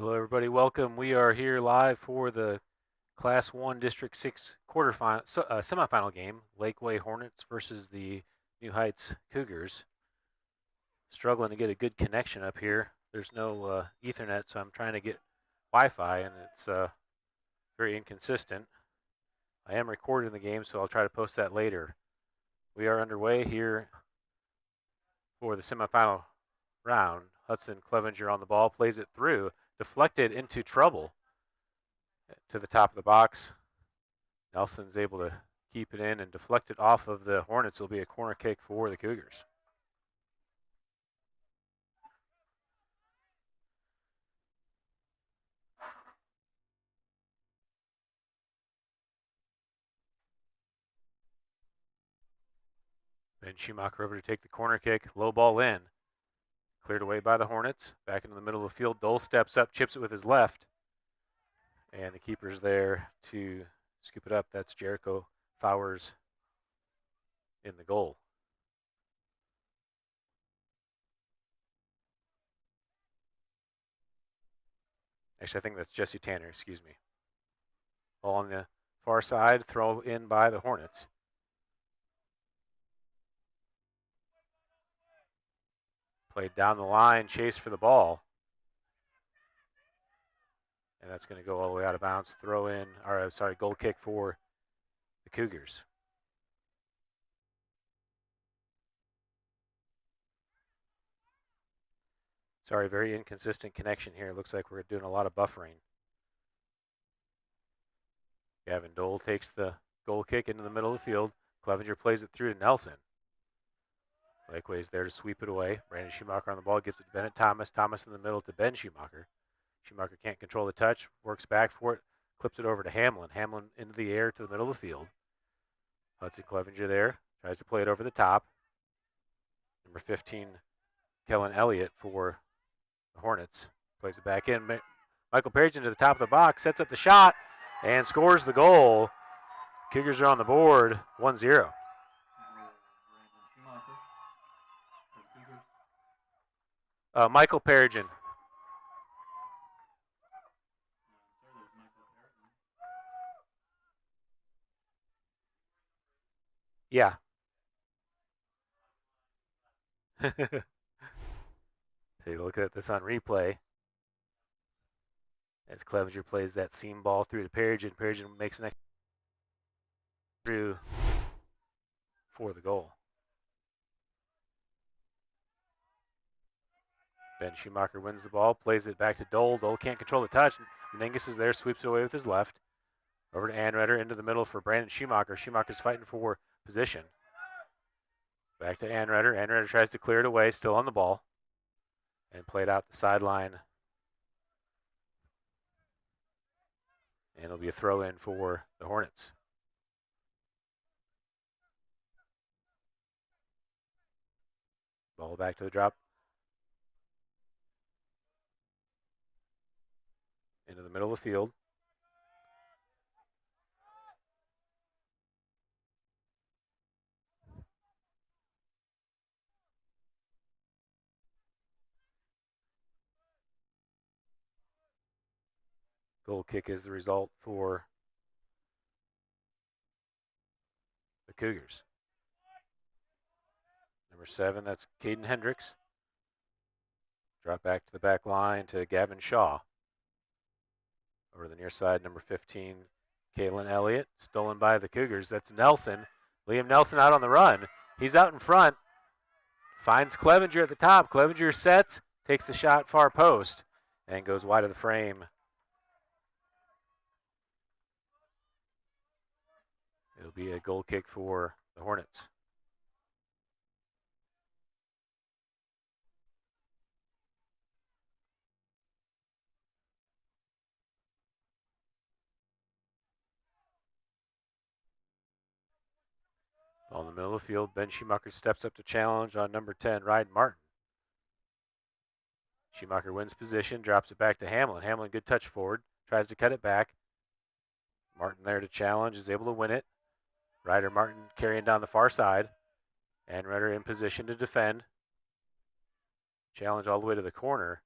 Hello, everybody. Welcome. We are here live for the Class 1 District 6 semifinal game, Laquey Hornets versus the New Heights Cougars. Struggling to get a good connection up here. There's no Ethernet, so I'm trying to get Wi-Fi, and it's very inconsistent. I am recording the game, so I'll try to post that later. We are underway here for the semifinal round. Hudson Clevenger on the ball, plays it through, deflected into trouble to the top of the box. Nelson's able to keep it in and deflect it off of the Hornets. It'll be a corner kick for the Cougars. Ben Schumacher over to take the corner kick. Low ball in. Cleared away by the Hornets. Back into the middle of the field. Dole steps up, chips it with his left. And the keeper's there to scoop it up. That's Jericho Fowers in the goal. Actually, I think that's Jesse Tanner, excuse me. Ball on the far side, throw in by the Hornets. Played down the line, chase for the ball. And that's going to go all the way out of bounds. Goal kick for the Cougars. Sorry, very inconsistent connection here. Looks like we're doing a lot of buffering. Gavin Dole takes the goal kick into the middle of the field. Clevenger plays it through to Nelson. Laquey's there to sweep it away. Brandon Schumacher on the ball, gives it to Bennett Thomas. Thomas in the middle to Ben Schumacher. Schumacher can't control the touch, works back for it, clips it over to Hamlin. Hamlin into the air to the middle of the field. Hudson Clevenger there, tries to play it over the top. Number 15, Kellen Elliott for the Hornets. Plays it back in. Michael Perigin to the top of the box, sets up the shot, and scores the goal. Cougars are on the board, 1-0. Michael Perigin. Yeah. Take a look at this on replay. As Clevenger plays that seam ball through to Perigin. Perigin makes an extra through for the goal. Ben Schumacher wins the ball, plays it back to Dole. Dole can't control the touch. Menenges is there, sweeps it away with his left. Over to Anredder, into the middle for Brandon Schumacher. Schumacher's fighting for position. Back to Anredder. Anredder tries to clear it away, still on the ball. And played out the sideline. And it'll be a throw in for the Hornets. Ball back to the drop. Into the middle of the field. Goal kick is the result for the Cougars. Number 7, that's Caden Hendricks. Drop back to the back line to Gavin Shaw. Over the near side, number 15, Kalen Elliott. Stolen by the Cougars. That's Nelson. Liam Nelson out on the run. He's out in front. Finds Clevenger at the top. Clevenger sets, takes the shot far post, and goes wide of the frame. It'll be a goal kick for the Hornets. Ball in the middle of the field. Ben Schumacher steps up to challenge on number 10, Ryan Martin. Schumacher wins position, drops it back to Hamlin. Hamlin, good touch forward, tries to cut it back. Martin there to challenge, is able to win it. Ryder Martin carrying down the far side. Anredder in position to defend. Challenge all the way to the corner.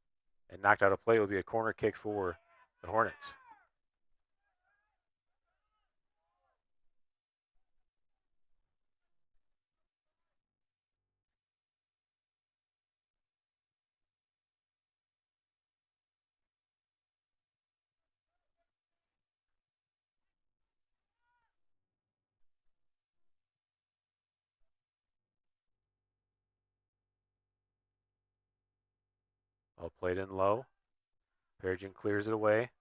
And knocked out of play will be a corner kick for the Hornets. Ball played in low. Perigin clears it away.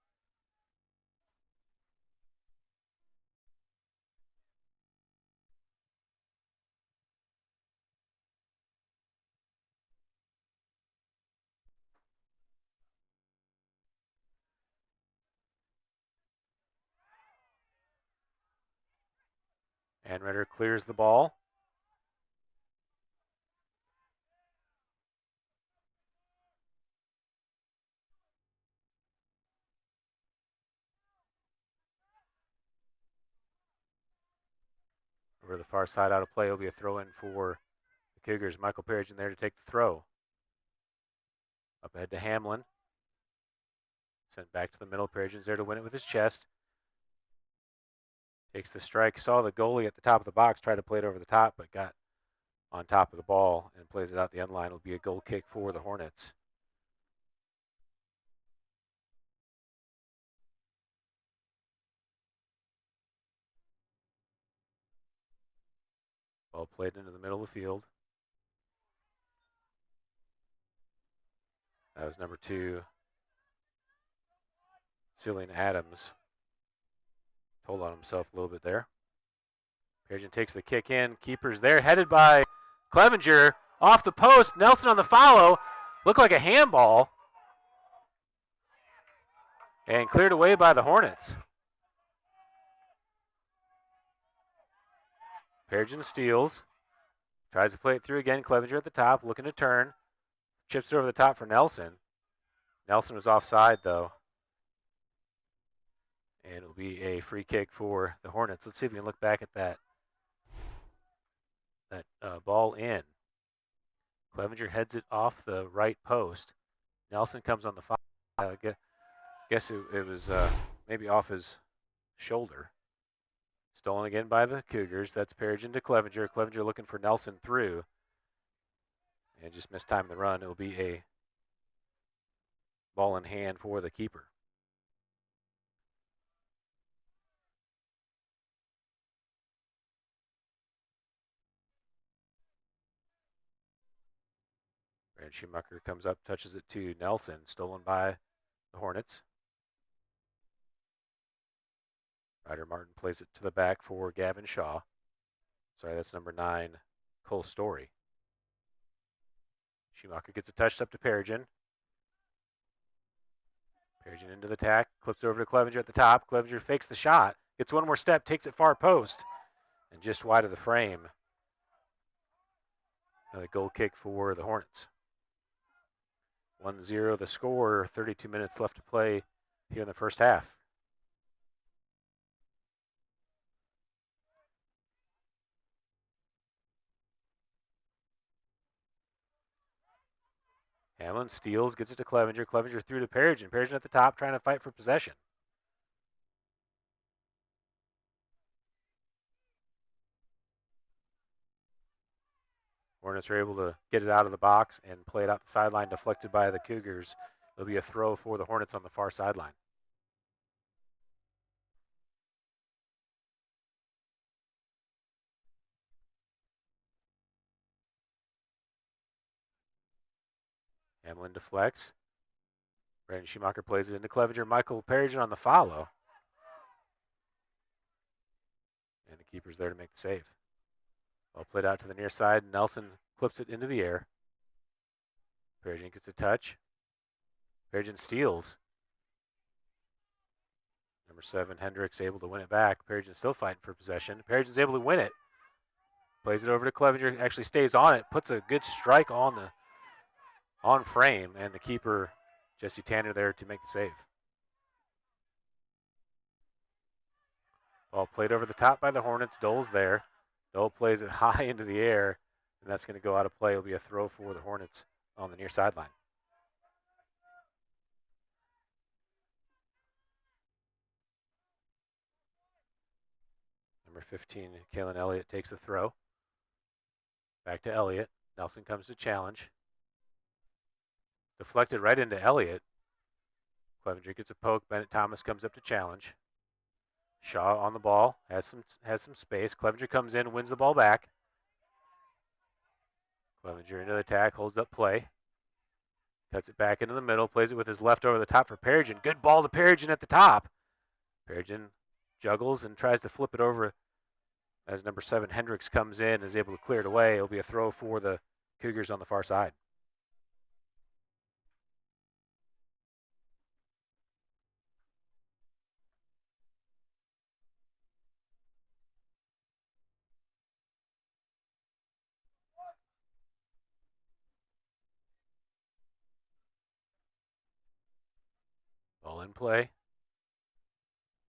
Anredder clears the ball. Over to the far side, out of play will be a throw in for the Cougars. Michael Perigin there to take the throw. Up ahead to Hamlin. Sent back to the middle. Perigin's there to win it with his chest. Takes the strike. Saw the goalie at the top of the box, tried to play it over the top, but got on top of the ball and plays it out the end line. Will be a goal kick for the Hornets. Ball played into the middle of the field. That was number 2, Cillian Adams. Told on himself a little bit there. Perigin takes the kick in. Keeper's there, headed by Clevenger. Off the post. Nelson on the follow. Looked like a handball. And cleared away by the Hornets. Perigin steals. Tries to play it through again. Clevenger at the top, looking to turn. Chips it over the top for Nelson. Nelson was offside, though. And it'll be a free kick for the Hornets. Let's see if we can look back at that ball in. Clevenger heads it off the right post. Nelson comes on the foul. I guess it was maybe off his shoulder. Stolen again by the Cougars. That's Perigin to Clevenger. Clevenger looking for Nelson through. And just missed time in the run. It will be a ball in hand for the keeper. Brandon Schumacher comes up, touches it to Nelson. Stolen by the Hornets. Ryder Martin plays it to the back for Gavin Shaw. Sorry, that's number 9, Cole Story. Schumacher gets a touch up to Perigin. Perigin into the attack, clips it over to Clevenger at the top. Clevenger fakes the shot, gets one more step, takes it far post, and just wide of the frame. Another goal kick for the Hornets. 1-0 the score, 32 minutes left to play here in the first half. Hamlin steals, gets it to Clevenger. Clevenger through to Perigin. Perigin at the top trying to fight for possession. Hornets are able to get it out of the box and play it out the sideline, deflected by the Cougars. It'll be a throw for the Hornets on the far sideline. Hamlin deflects. Brandon Schumacher plays it into Clevenger. Michael Perigin on the follow. And the keeper's there to make the save. Ball played out to the near side. Nelson clips it into the air. Perigin gets a touch. Perigin steals. Number 7, Hendricks, able to win it back. Perigin still fighting for possession. Perigin's able to win it. Plays it over to Clevenger. Actually stays on it. Puts a good strike on frame. And the keeper, Jesse Tanner, there to make the save. Ball played over the top by the Hornets. Dole's there. Dole plays it high into the air, and that's going to go out of play. It'll be a throw for the Hornets on the near sideline. Number 15, Kalen Elliott takes the throw. Back to Elliott. Nelson comes to challenge. Deflected right into Elliott. Clevenger gets a poke. Bennett Thomas comes up to challenge. Shaw on the ball, has some space. Clevenger comes in, wins the ball back. Clevenger into the attack, holds up play. Cuts it back into the middle, plays it with his left over the top for Perigin. Good ball to Perigin at the top. Perigin juggles and tries to flip it over as number 7 Hendricks comes in and is able to clear it away. It'll be a throw for the Cougars on the far side. Ball in play.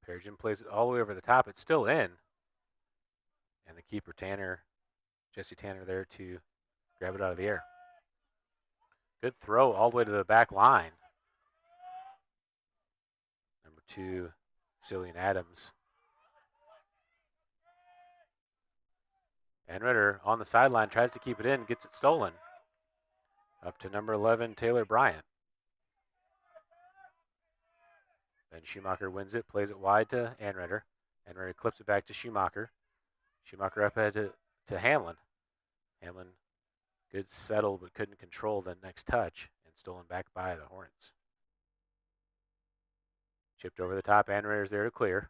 Perigin plays it all the way over the top. It's still in. And the keeper, Jesse Tanner, there to grab it out of the air. Good throw all the way to the back line. Number 2, Cillian Adams. And Ritter on the sideline tries to keep it in, gets it stolen. Up to number 11, Taylor Bryant. Then Schumacher wins it, plays it wide to Anritter. Anritter clips it back to Schumacher. Schumacher up ahead to Hamlin. Hamlin, good settle, but couldn't control the next touch, and stolen back by the Hornets. Chipped over the top, Anritter's there to clear.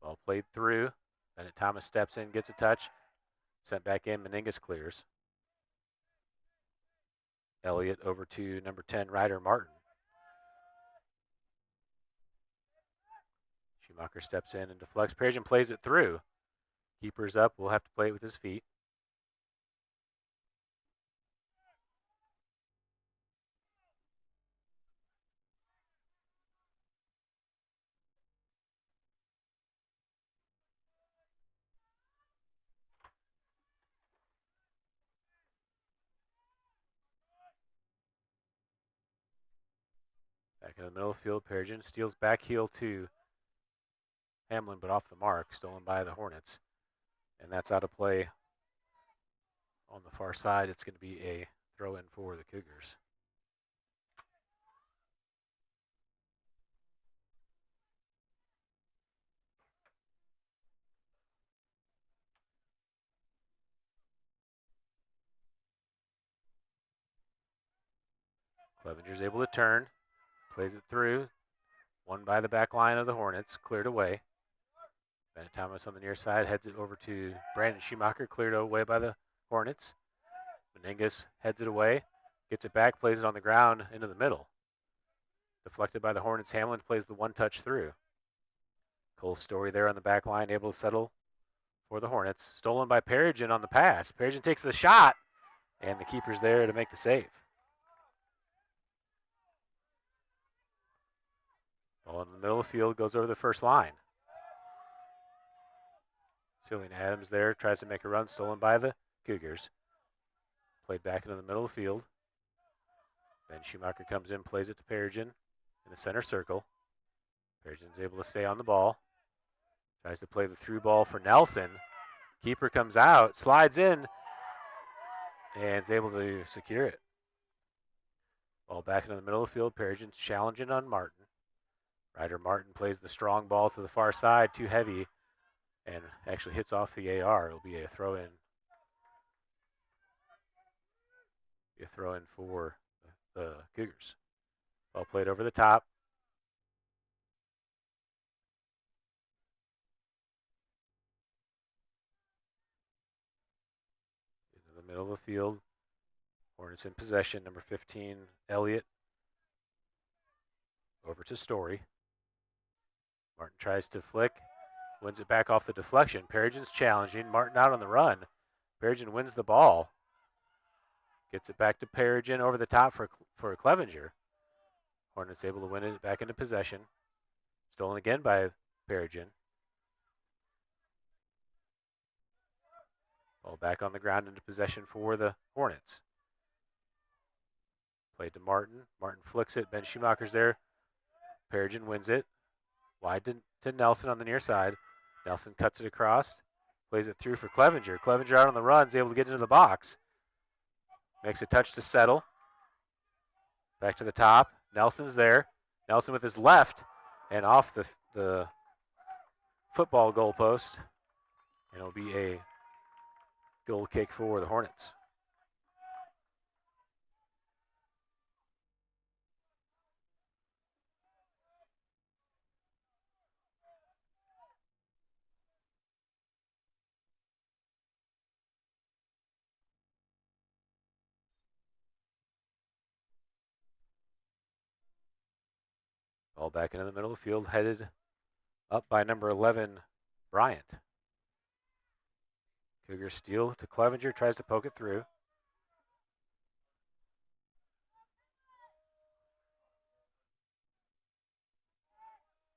Ball played through. Bennett Thomas steps in, gets a touch. Sent back in, Meningus clears. Elliott over to number 10, Ryder Martin. Schumacher steps in and deflects. Perigin plays it through. Keeper's up. Will have to play it with his feet. Back in the middle of the field, Perigin steals back heel to Hamlin, but off the mark, stolen by the Hornets. And that's out of play on the far side. It's going to be a throw-in for the Cougars. Clevenger's able to turn, plays it through. Won by the back line of the Hornets, cleared away. Bennett Thomas on the near side heads it over to Brandon Schumacher, cleared away by the Hornets. Meningus heads it away, gets it back, plays it on the ground into the middle. Deflected by the Hornets, Hamlin plays the one-touch through. Cole Story there on the back line, able to settle for the Hornets. Stolen by Perigin on the pass. Perigin takes the shot, and the keeper's there to make the save. Ball in the middle of the field, goes over the first line. Cillian Adams there, tries to make a run, stolen by the Cougars. Played back into the middle of the field. Ben Schumacher comes in, plays it to Perigin in the center circle. Perigin's able to stay on the ball. Tries to play the through ball for Nelson. Keeper comes out, slides in, and is able to secure it. Ball back into the middle of the field. Perigin's challenging on Martin. Ryder Martin plays the strong ball to the far side, too heavy, and actually hits off the AR. It'll be a throw-in. Be a throw-in for the Cougars. Ball played over the top. Into the middle of the field. Hornets in possession. Number 15, Elliott. Over to Story. Martin tries to flick, wins it back off the deflection. Perigin's challenging. Martin out on the run. Perigin wins the ball. Gets it back to Perigin over the top for Clevenger. Hornets able to win it back into possession. Stolen again by Perigin. Ball back on the ground into possession for the Hornets. Played to Martin. Martin flicks it. Ben Schumacher's there. Perigin wins it. Wide to Nelson on the near side. Nelson cuts it across, plays it through for Clevenger. Clevenger out on the run is able to get into the box. Makes a touch to settle. Back to the top. Nelson's there. Nelson with his left and off the football goalpost. And it'll be a goal kick for the Hornets. Ball back into the middle of the field, headed up by number 11, Bryant. Cougars steal to Clevenger, tries to poke it through.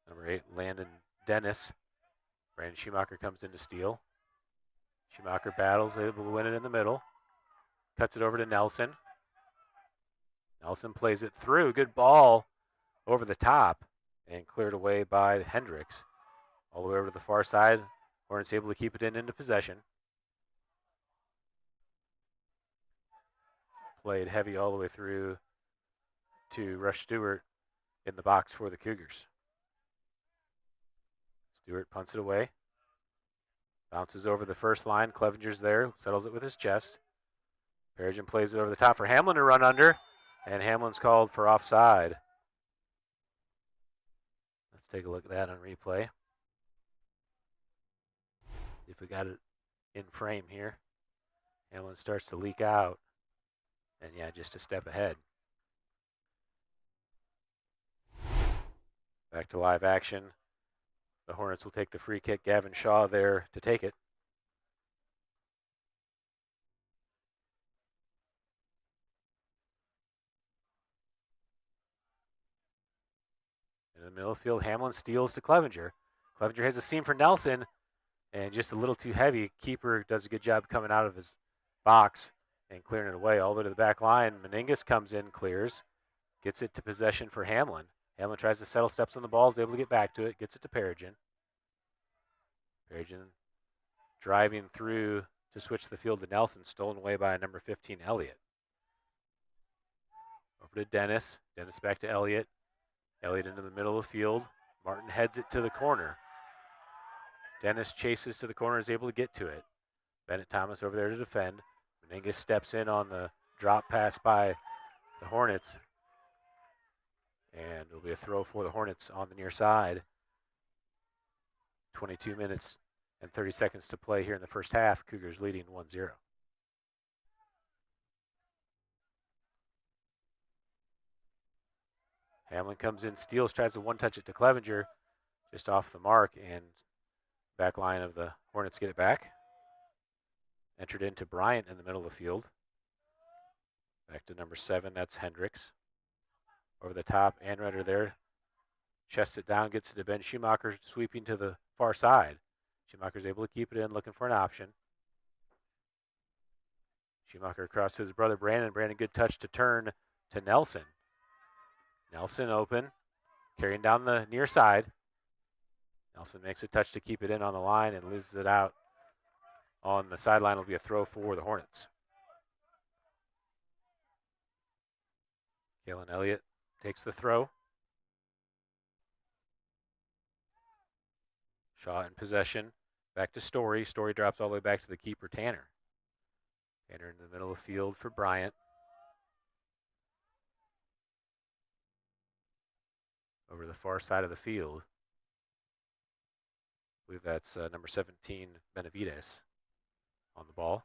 Number 8, Landon Dennis. Brandon Schumacher comes in to steal. Schumacher battles, able to win it in the middle. Cuts it over to Nelson. Nelson plays it through. Good ball over the top and cleared away by Hendricks. All the way over to the far side. Hornets able to keep it into possession. Played heavy all the way through to Rush Stewart in the box for the Cougars. Stewart punts it away. Bounces over the first line. Clevenger's there. Settles it with his chest. Perigin plays it over the top for Hamlin to run under. And Hamlin's called for offside. Let's take a look at that on replay. See if we got it in frame here. Hamlin starts to leak out. And yeah, just a step ahead. Back to live action. The Hornets will take the free kick. Gavin Shaw there to take it. In the middle of the field, Hamlin steals to Clevenger. Clevenger has a seam for Nelson, and just a little too heavy. Keeper does a good job coming out of his box and clearing it away all the way to the back line. Meningus comes in, clears, gets it to possession for Hamlin. Hamlin tries to settle, steps on the ball, is able to get back to it, gets it to Perigin. Perigin driving through to switch the field to Nelson, stolen away by number 15, Elliott. Over to Dennis. Dennis back to Elliott. Elliott into the middle of the field. Martin heads it to the corner. Dennis chases to the corner, is able to get to it. Bennett Thomas over there to defend. Meningus steps in on the drop pass by the Hornets. And it'll be a throw for the Hornets on the near side. 22 minutes and 30 seconds to play here in the first half. Cougars leading 1-0. Hamlin comes in, steals, tries to one-touch it to Clevenger, just off the mark, and back line of the Hornets get it back. Entered into Bryant in the middle of the field. Back to number 7, that's Hendricks. Over the top, Anredder there. Chests it down, gets it to Ben Schumacher, sweeping to the far side. Schumacher's able to keep it in, looking for an option. Schumacher across to his brother Brandon. Brandon, good touch to turn to Nelson. Nelson open, carrying down the near side. Nelson makes a touch to keep it in on the line and loses it out on the sideline. Will be a throw for the Hornets. Kalen Elliott takes the throw. Shaw in possession. Back to Story. Story drops all the way back to the keeper, Tanner. Tanner in the middle of the field for Bryant. Over the far side of the field. I believe that's number 17, Benavides, on the ball.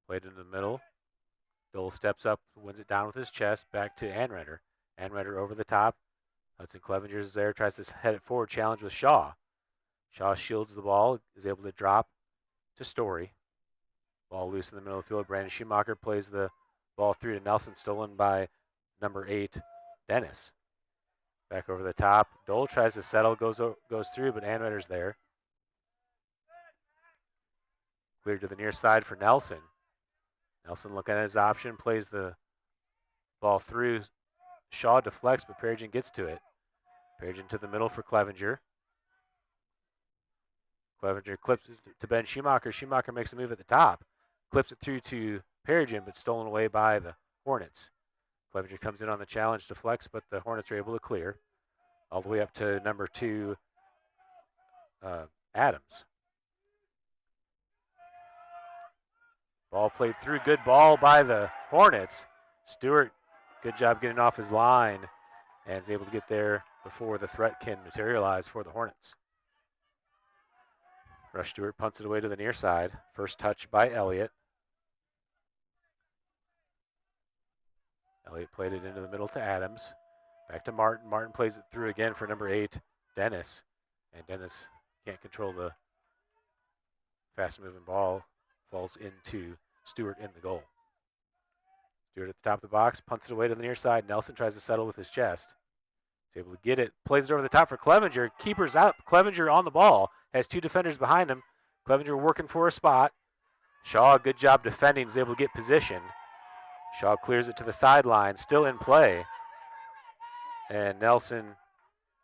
Played in the middle. Dole steps up, wins it down with his chest, back to Anredder. Anredder over the top. Hudson Clevenger is there, tries to head it forward, challenge with Shaw. Shaw shields the ball, is able to drop to Story. Ball loose in the middle of the field. Brandon Schumacher plays the ball through to Nelson, stolen by number 8, Dennis. Back over the top. Dole tries to settle, goes through, but Anredder's there. Cleared to the near side for Nelson. Nelson looking at his option, plays the ball through. Shaw deflects, but Perigin gets to it. Perigin to the middle for Clevenger. Clevenger clips it to Ben Schumacher. Schumacher makes a move at the top. Clips it through to Perigin, but stolen away by the Hornets. Clevenger comes in on the challenge to flex, but the Hornets are able to clear. All the way up to number 2, Adams. Ball played through. Good ball by the Hornets. Stewart, good job getting off his line and is able to get there before the threat can materialize for the Hornets. Rush Stewart punts it away to the near side. First touch by Elliott. Elliott played it into the middle to Adams. Back to Martin. Martin plays it through again for number 8, Dennis. And Dennis can't control the fast-moving ball. Falls into Stewart in the goal. Stewart at the top of the box, punts it away to the near side. Nelson tries to settle with his chest. He's able to get it. Plays it over the top for Clevenger. Keeper's out. Clevenger on the ball. Has 2 defenders behind him. Clevenger working for a spot. Shaw, good job defending. Is able to get position. Shaw clears it to the sideline. Still in play. And Nelson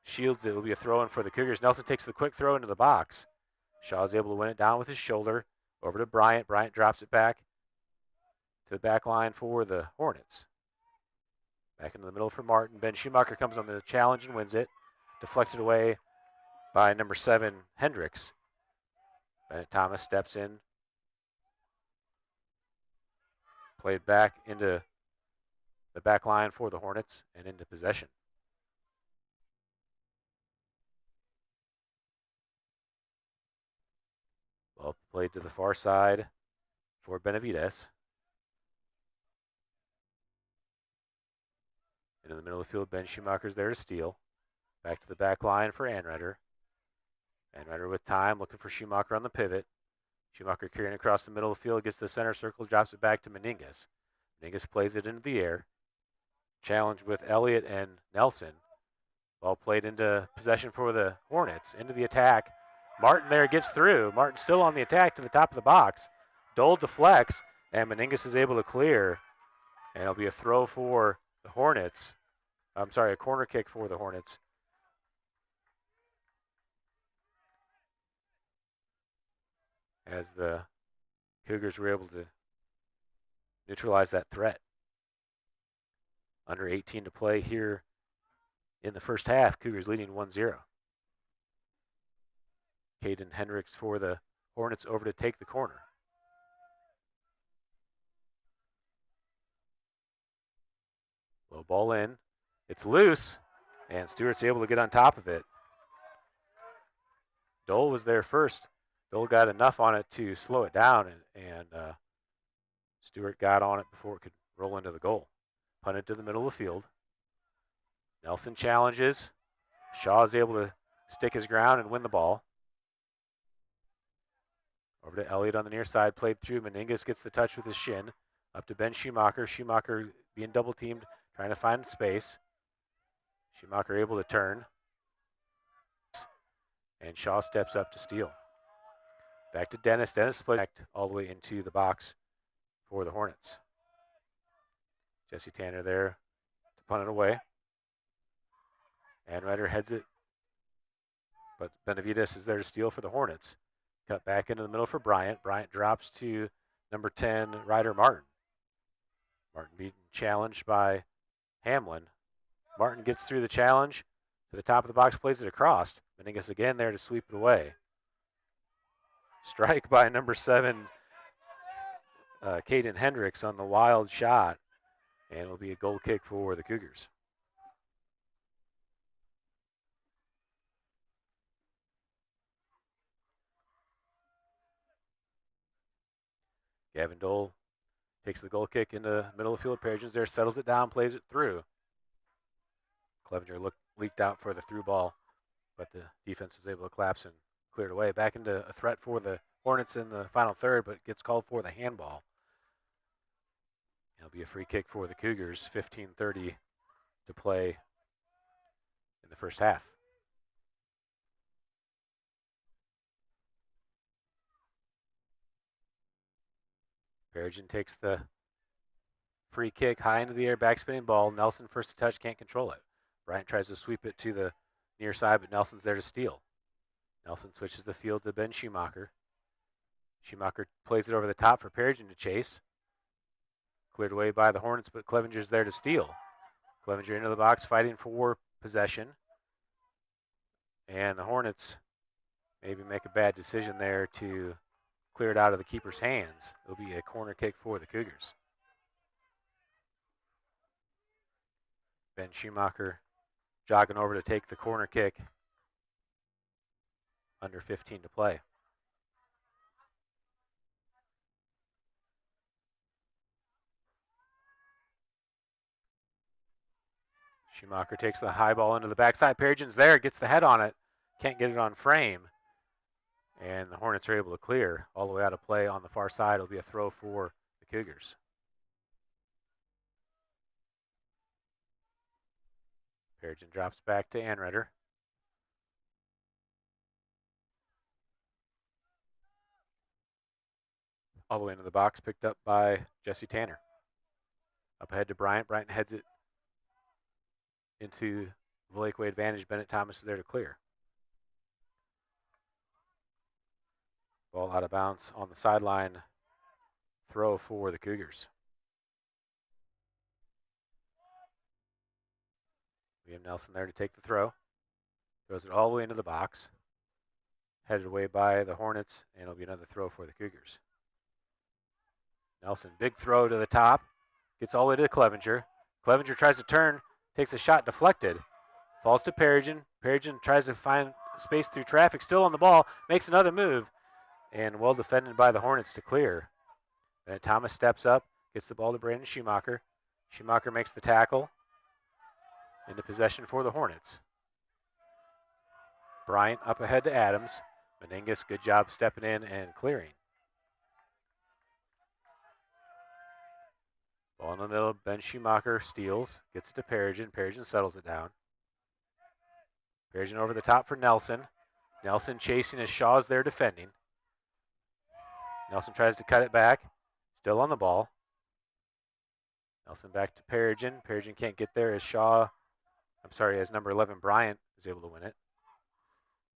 shields it. It will be a throw-in for the Cougars. Nelson takes the quick throw into the box. Shaw is able to win it down with his shoulder. Over to Bryant. Bryant drops it back to the back line for the Hornets. Back into the middle for Martin. Ben Schumacher comes on the challenge and wins it. Deflected away by number 7, Hendricks. Bennett Thomas steps in. Played back into the back line for the Hornets and into possession. Ball played to the far side for Benavides. Into the middle of the field, Ben Schumacher's there to steal. Back to the back line for Anretter. Anretter with time, looking for Schumacher on the pivot. Schumacher carrying across the middle of the field, gets to the center circle, drops it back to Meningas. Meningas plays it into the air. Challenge with Elliott and Nelson. Ball played into possession for the Hornets. Into the attack. Martin there gets through. Martin still on the attack to the top of the box. Dole deflects, and Meningas is able to clear. And it'll be a throw for the Hornets. I'm sorry, a corner kick for the Hornets. As the Cougars were able to neutralize that threat. Under 18 to play here in the first half. Cougars leading 1-0. Caden Hendricks for the Hornets over to take the corner. Low ball in. It's loose, and Stewart's able to get on top of it. Dole was there first. Dole got enough on it to slow it down, and Stewart got on it before it could roll into the goal. Punted to the middle of the field. Nelson challenges. Shaw is able to stick his ground and win the ball. Over to Elliott on the near side, played through. Meningas gets the touch with his shin. Up to Ben Schumacher. Schumacher being double teamed, trying to find space. Schumacher able to turn. And Shaw steps up to steal. Back to Dennis. Dennis plays back all the way into the box for the Hornets. Jesse Tanner there to punt it away. Anretter heads it. But Benavides is there to steal for the Hornets. Cut back into the middle for Bryant. Bryant drops to number 10, Ryder Martin. Martin being challenged by Hamlin. Martin gets through the challenge to the top of the box, plays it across. Meningas again there to sweep it away. Strike by number 7, Caden Hendricks on the wild shot. And it'll be a goal kick for the Cougars. Gavin Dole takes the goal kick into the middle of the field. Perigins there, settles it down, plays it through. Clevenger leaked out for the through ball, but the defense was able to collapse and clear it away. Back into a threat for the Hornets in the final third, but gets called for the handball. It'll be a free kick for the Cougars, 15:30 to play in the first half. Perigin takes the free kick high into the air, backspinning ball. Nelson first to touch, can't control it. Bryant tries to sweep it to the near side, but Nelson's there to steal. Nelson switches the field to Ben Schumacher. Schumacher plays it over the top for Perigin to chase. Cleared away by the Hornets, but Clevenger's there to steal. Clevenger into the box fighting for possession. And the Hornets maybe make a bad decision there to clear it out of the keeper's hands. It'll be a corner kick for the Cougars. Ben Schumacher jogging over to take the corner kick. Under 15 to play. Schumacher takes the high ball into the backside. Perigin's there, gets the head on it. Can't get it on frame. And the Hornets are able to clear all the way out of play on the far side. It'll be a throw for the Cougars. Perigin drops back to Anretter. All the way into the box, picked up by Jesse Tanner. Up ahead to Bryant. Bryant heads it into the Laquey advantage. Bennett Thomas is there to clear. Ball out of bounds on the sideline. Throw for the Cougars. Liam Nelson there to take the throw. Throws it all the way into the box. Headed away by the Hornets, and it'll be another throw for the Cougars. Nelson, big throw to the top. Gets all the way to Clevenger. Clevenger tries to turn, takes a shot deflected. Falls to Perigin. Perigin tries to find space through traffic, still on the ball, makes another move, and well defended by the Hornets to clear. Then Thomas steps up, gets the ball to Brandon Schumacher. Schumacher makes the tackle. Into possession for the Hornets. Bryant up ahead to Adams. Meningus, good job stepping in and clearing. Ball in the middle, Ben Schumacher steals, gets it to Perigin. Perigin settles it down. Perigin over the top for Nelson. Nelson chasing as Shaw's there defending. Nelson tries to cut it back, still on the ball. Nelson back to Perigin. Perigin can't get there as number 11 Bryant is able to win it.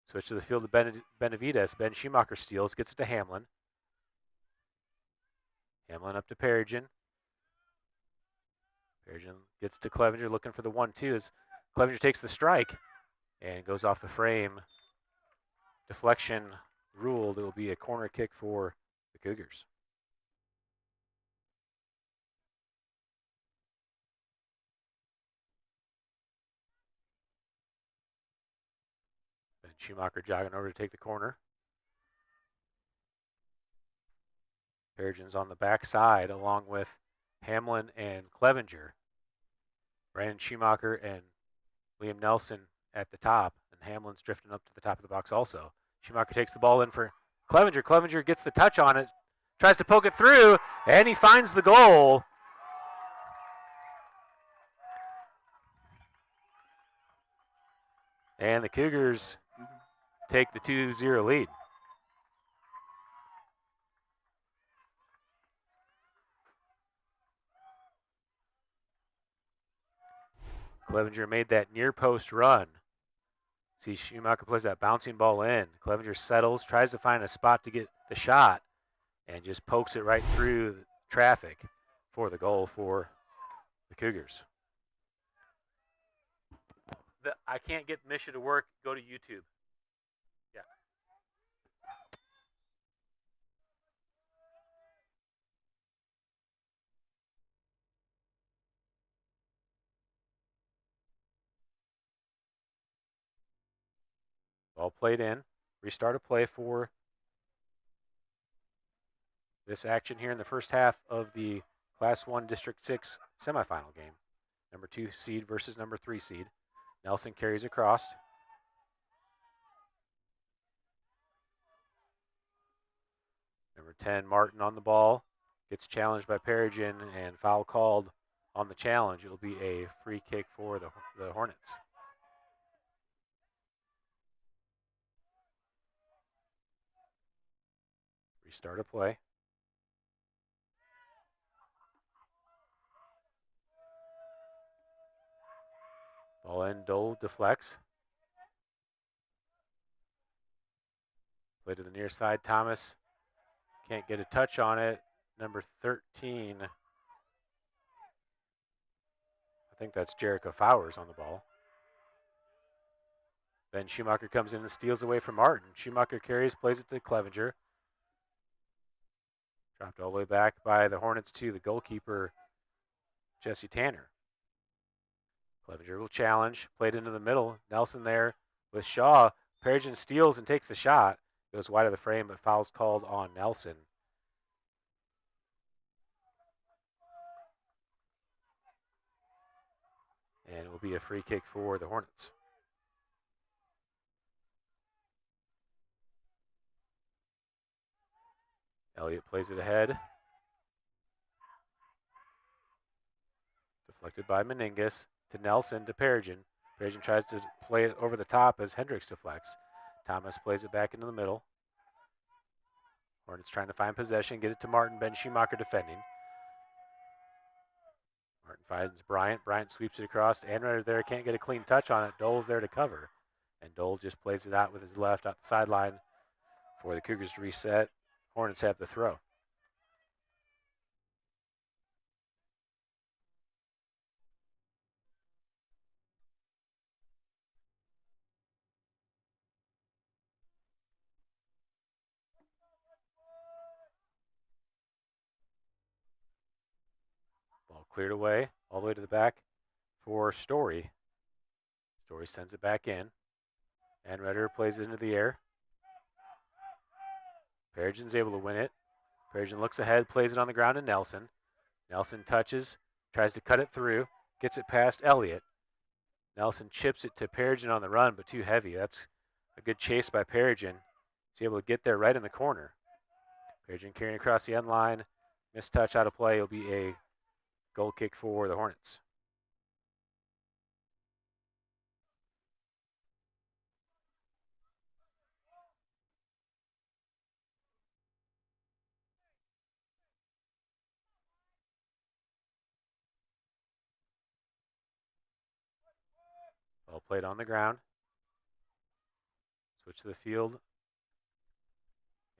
Switch to the field to Benavides. Ben Schumacher steals, gets it to Hamlin. Hamlin up to Perigin. Perigin gets to Clevenger looking for the 1-2 as Clevenger takes the strike and goes off the frame. Deflection ruled. It will be a corner kick for the Cougars. Ben Schumacher jogging over to take the corner. Perigin's on the backside along with Hamlin and Clevenger. Brandon Schumacher and Liam Nelson at the top, and Hamlin's drifting up to the top of the box also. Schumacher takes the ball in for Clevenger. Clevenger gets the touch on it, tries to poke it through, and he finds the goal. And the Cougars take the 2-0 lead. Clevenger made that near post run. See, Schumacher plays that bouncing ball in. Clevenger settles, tries to find a spot to get the shot, and just pokes it right through the traffic for the goal for the Cougars. I can't get Misha to work. Go to YouTube. Yeah. Ball played in. Restart a play for this action here in the first half of the Class 1 District 6 semifinal game. Number 2 seed versus number 3 seed. Nelson carries across. Number 10, Martin on the ball. Gets challenged by Perigin and foul called on the challenge. It will be a free kick for the Hornets. Restart a play. Ball in, Dole deflects. Play to the near side. Thomas can't get a touch on it. Number 13. I think that's Jericho Fowers on the ball. Ben Schumacher comes in and steals away from Martin. Schumacher carries, plays it to Clevenger. Dropped all the way back by the Hornets to the goalkeeper, Jesse Tanner. Clevenger will challenge, played into the middle. Nelson there with Shaw. Perigin steals and takes the shot. Goes wide of the frame, but foul's called on Nelson. And it will be a free kick for the Hornets. Elliott plays it ahead. Deflected by Meningus to Nelson to Perigin. Perigin tries to play it over the top as Hendricks deflects. Thomas plays it back into the middle. Hornets trying to find possession, get it to Martin. Ben Schumacher defending. Martin finds Bryant. Bryant sweeps it across. Anrider there can't get a clean touch on it. Dole's there to cover. And Dole just plays it out with his left out the sideline for the Cougars to reset. Hornets have the throw. Ball cleared away all the way to the back for Story. Story sends it back in. Anrider plays it into the air. Perigin's able to win it. Perigin looks ahead, plays it on the ground to Nelson. Nelson touches, tries to cut it through, gets it past Elliott. Nelson chips it to Perigin on the run, but too heavy. That's a good chase by Perigin. He's able to get there right in the corner. Perigin carrying across the end line. Missed touch out of play. It'll be a goal kick for the Hornets. Ball played on the ground. Switch to the field.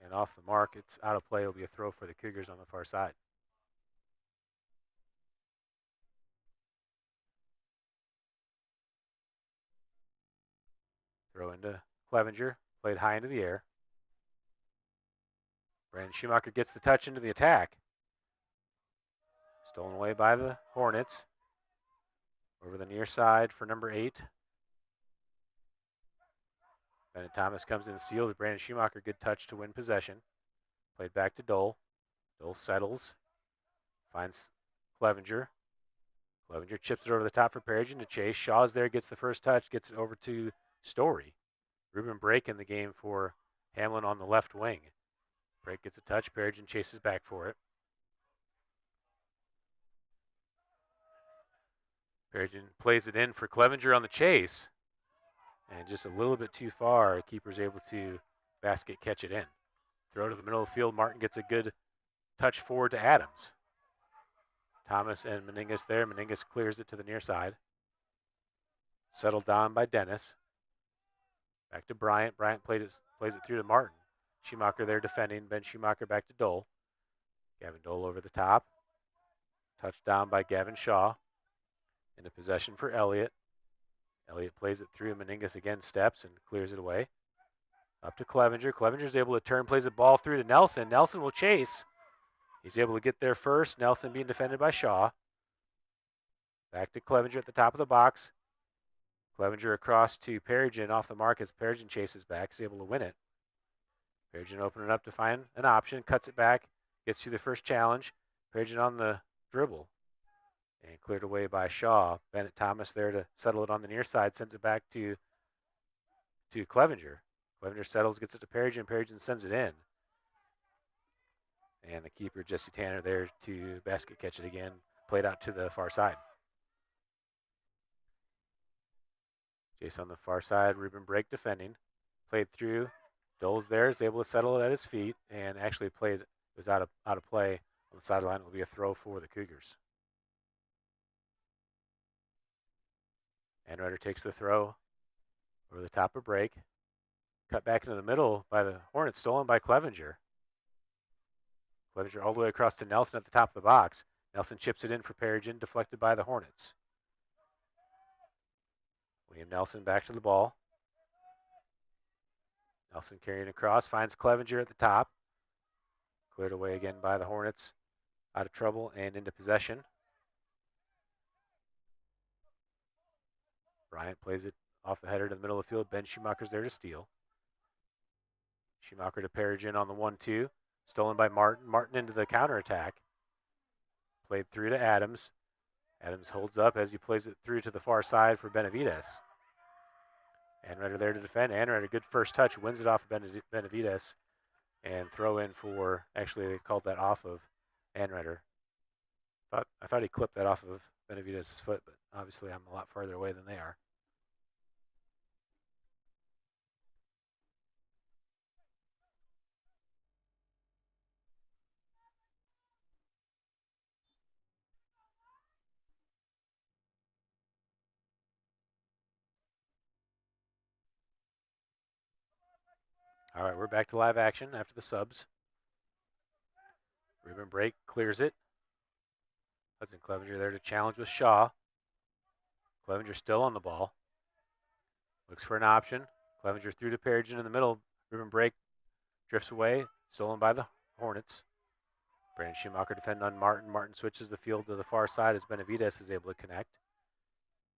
And off the mark, it's out of play. It'll be a throw for the Cougars on the far side. Throw into Clevenger. Played high into the air. Brandon Schumacher gets the touch into the attack. Stolen away by the Hornets. Over the near side for number 8. Bennett Thomas comes in and seals. Brandon Schumacher, good touch to win possession. Played back to Dole. Dole settles. Finds Clevenger. Clevenger chips it over the top for Perigin to chase. Shaw's there, gets the first touch, gets it over to Story. Ruben Brake in the game for Hamlin on the left wing. Brake gets a touch. Perigin chases back for it. Perigin plays it in for Clevenger on the chase. And just a little bit too far, the keeper's able to basket catch it in. Throw to the middle of the field. Martin gets a good touch forward to Adams. Thomas and Meningus there. Meningus clears it to the near side. Settled down by Dennis. Back to Bryant. Bryant plays it through to Martin. Schumacher there defending. Ben Schumacher back to Dole. Gavin Dole over the top. Touchdown by Gavin Shaw. Into possession for Elliott. Elliott plays it through. Meningus again steps and clears it away. Up to Clevenger. Clevenger's able to turn, plays the ball through to Nelson. Nelson will chase. He's able to get there first. Nelson being defended by Shaw. Back to Clevenger at the top of the box. Clevenger across to Perigin off the mark as Perigin chases back. He's able to win it. Perigin opening it up to find an option. Cuts it back. Gets through the first challenge. Perigin on the dribble. And cleared away by Shaw. Bennett Thomas there to settle it on the near side. Sends it back to Clevenger. Clevenger settles, gets it to Perigin. Perigin sends it in. And the keeper, Jesse Tanner, there to basket catch it again. Played out to the far side. Jace on the far side. Ruben Brake defending. Played through. Dole's there. Is able to settle it at his feet. And actually was out of play on the sideline. It will be a throw for the Cougars. Anrider takes the throw over the top of Brake. Cut back into the middle by the Hornets, stolen by Clevenger. Clevenger all the way across to Nelson at the top of the box. Nelson chips it in for Perigin, deflected by the Hornets. Liam Nelson back to the ball. Nelson carrying across, finds Clevenger at the top. Cleared away again by the Hornets. Out of trouble and into possession. Bryant plays it off the header to the middle of the field. Ben Schumacher's there to steal. Schumacher to Perigin on the 1-2. Stolen by Martin. Martin into the counterattack. Played through to Adams. Adams holds up as he plays it through to the far side for Benavides. Anretter there to defend. Anretter, good first touch, wins it off of Benavides. And throw in for, actually they called that off of Anretter. I thought he clipped that off of Benavides' foot, but obviously I'm a lot farther away than they are. All right, we're back to live action after the subs. Ribbon break, clears it. Hudson Clevenger there to challenge with Shaw. Clevenger still on the ball. Looks for an option. Clevenger through to Perigin in the middle. Ribbon break, drifts away, stolen by the Hornets. Brandon Schumacher defending on Martin. Martin switches the field to the far side as Benavides is able to connect.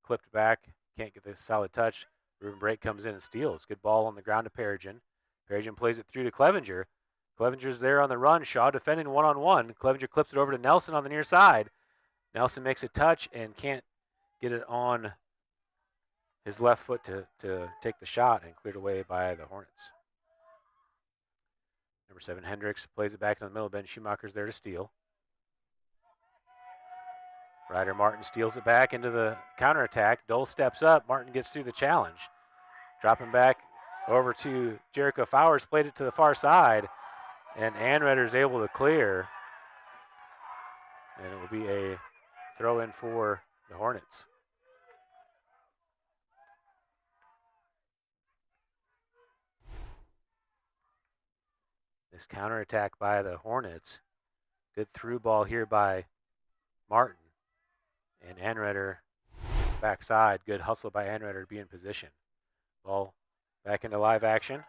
Clipped back, can't get the solid touch. Ribbon break comes in and steals. Good ball on the ground to Perigin. Perigin plays it through to Clevenger. Clevenger's there on the run. Shaw defending one-on-one. Clevenger clips it over to Nelson on the near side. Nelson makes a touch and can't get it on his left foot to take the shot, and cleared away by the Hornets. Number 7, Hendricks plays it back in the middle. Ben Schumacher's there to steal. Ryder Martin steals it back into the counterattack. Dole steps up. Martin gets through the challenge. Dropping back over to Jericho Fowers, played it to the far side, and Anretter's able to clear. And it will be a throw in for the Hornets. This counterattack by the Hornets. Good through ball here by Martin. And Anretter backside. Good hustle by Anretter to be in position. Ball back into live action.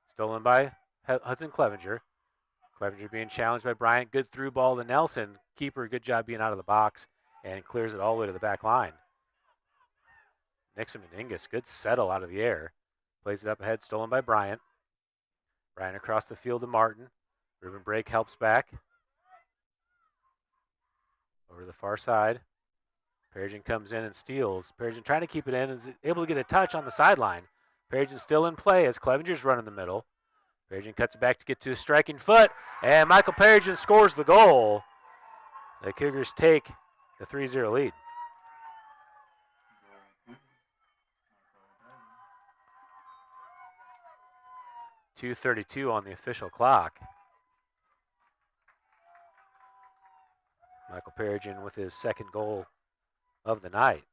Stolen by Hudson Clevenger. Clevenger being challenged by Bryant. Good through ball to Nelson. Keeper, good job being out of the box and clears it all the way to the back line. Nixon Meningus, good settle out of the air. Plays it up ahead, stolen by Bryant. Bryant across the field to Martin. Ruben Brake helps back. Over to the far side. Perigin comes in and steals. Perigin trying to keep it in and is able to get a touch on the sideline. Perigin still in play as Clevenger's running the middle. Perigin cuts it back to get to a striking foot, and Michael Perigin scores the goal. The Cougars take the 3-0 lead. .232 on the official clock. Michael Perigin with his second goal of the night.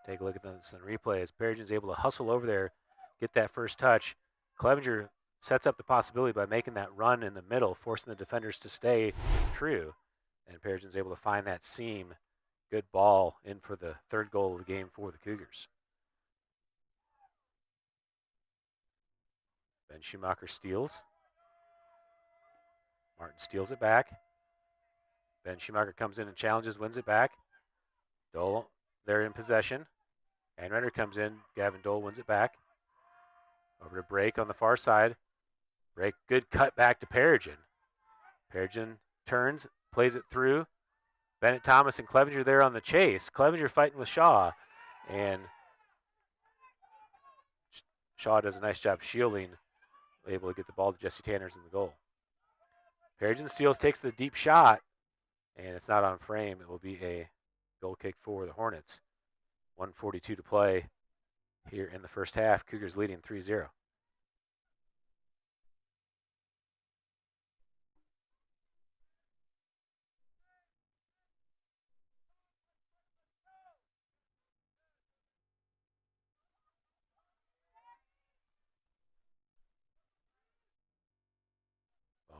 Take a look at this in replay as Perigin's able to hustle over there, get that first touch. Clevenger sets up the possibility by making that run in the middle, forcing the defenders to stay true. And Perigin's able to find that seam. Good ball in for the third goal of the game for the Cougars. Ben Schumacher steals. Martin steals it back. Ben Schumacher comes in and challenges, wins it back. Dole, they're in possession. Anretter comes in. Gavin Dole wins it back. Over to Brake on the far side. Brake, good cut back to Perigin. Perigin turns, plays it through. Bennett Thomas and Clevenger there on the chase. Clevenger fighting with Shaw. And Shaw does a nice job shielding, able to get the ball to Jesse Tanners in the goal. Perigin steals, takes the deep shot, and it's not on frame. It will be a goal kick for the Hornets. 1:42 to play here in the first half. Cougars leading 3-0.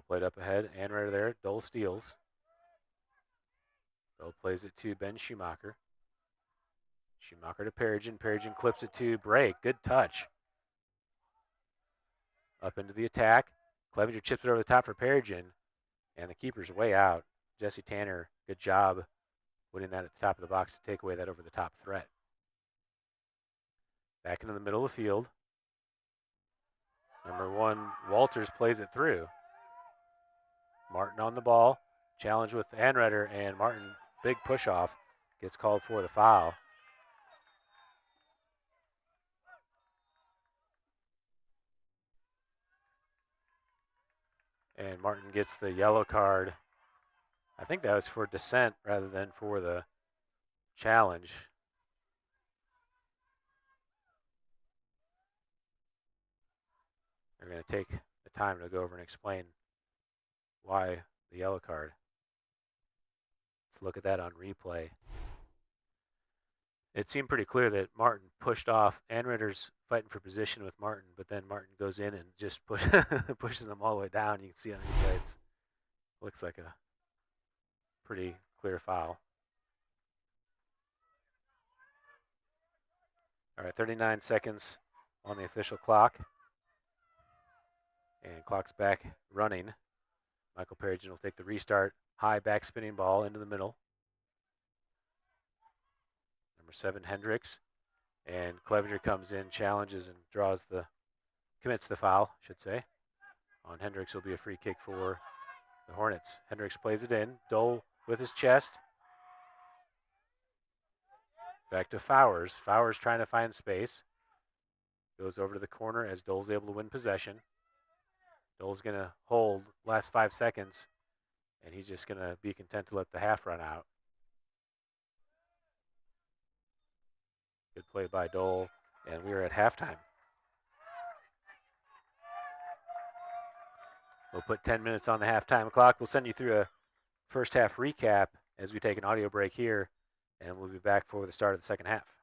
Played up ahead, and right there, Dole steals. Dole plays it to Ben Schumacher. Schumacher to Perigin. Perigin clips it to Break. Good touch. Up into the attack. Clevenger chips it over the top for Perigin, and the keeper's way out. Jesse Tanner, good job putting that at the top of the box to take away that over-the-top threat. Back into the middle of the field. Number 1, Walters plays it through. Martin on the ball. Challenge with Anretter, and Martin, big push-off, gets called for the foul. And Martin gets the yellow card. I think that was for dissent rather than for the challenge. They're going to take the time to go over and explain why the yellow card. Let's look at that on replay. It seemed pretty clear that Martin pushed off. Anritter's fighting for position with Martin, but then Martin goes in and just pushes him all the way down. You can see on replay, it looks like a pretty clear foul. All right, 39 seconds on the official clock. And clock's back running. Michael Perigin will take the restart. High back spinning ball into the middle. Number 7, Hendricks. And Clevenger comes in, challenges, and commits the foul, I should say. On Hendricks will be a free kick for the Hornets. Hendricks plays it in. Dole with his chest. Back to Fowers. Fowers trying to find space. Goes over to the corner as Dole's able to win possession. Dole's going to hold last 5 seconds, and he's just going to be content to let the half run out. Good play by Dole, and we are at halftime. We'll put 10 minutes on the halftime clock. We'll send you through a first half recap as we take an audio break here, and we'll be back for the start of the second half.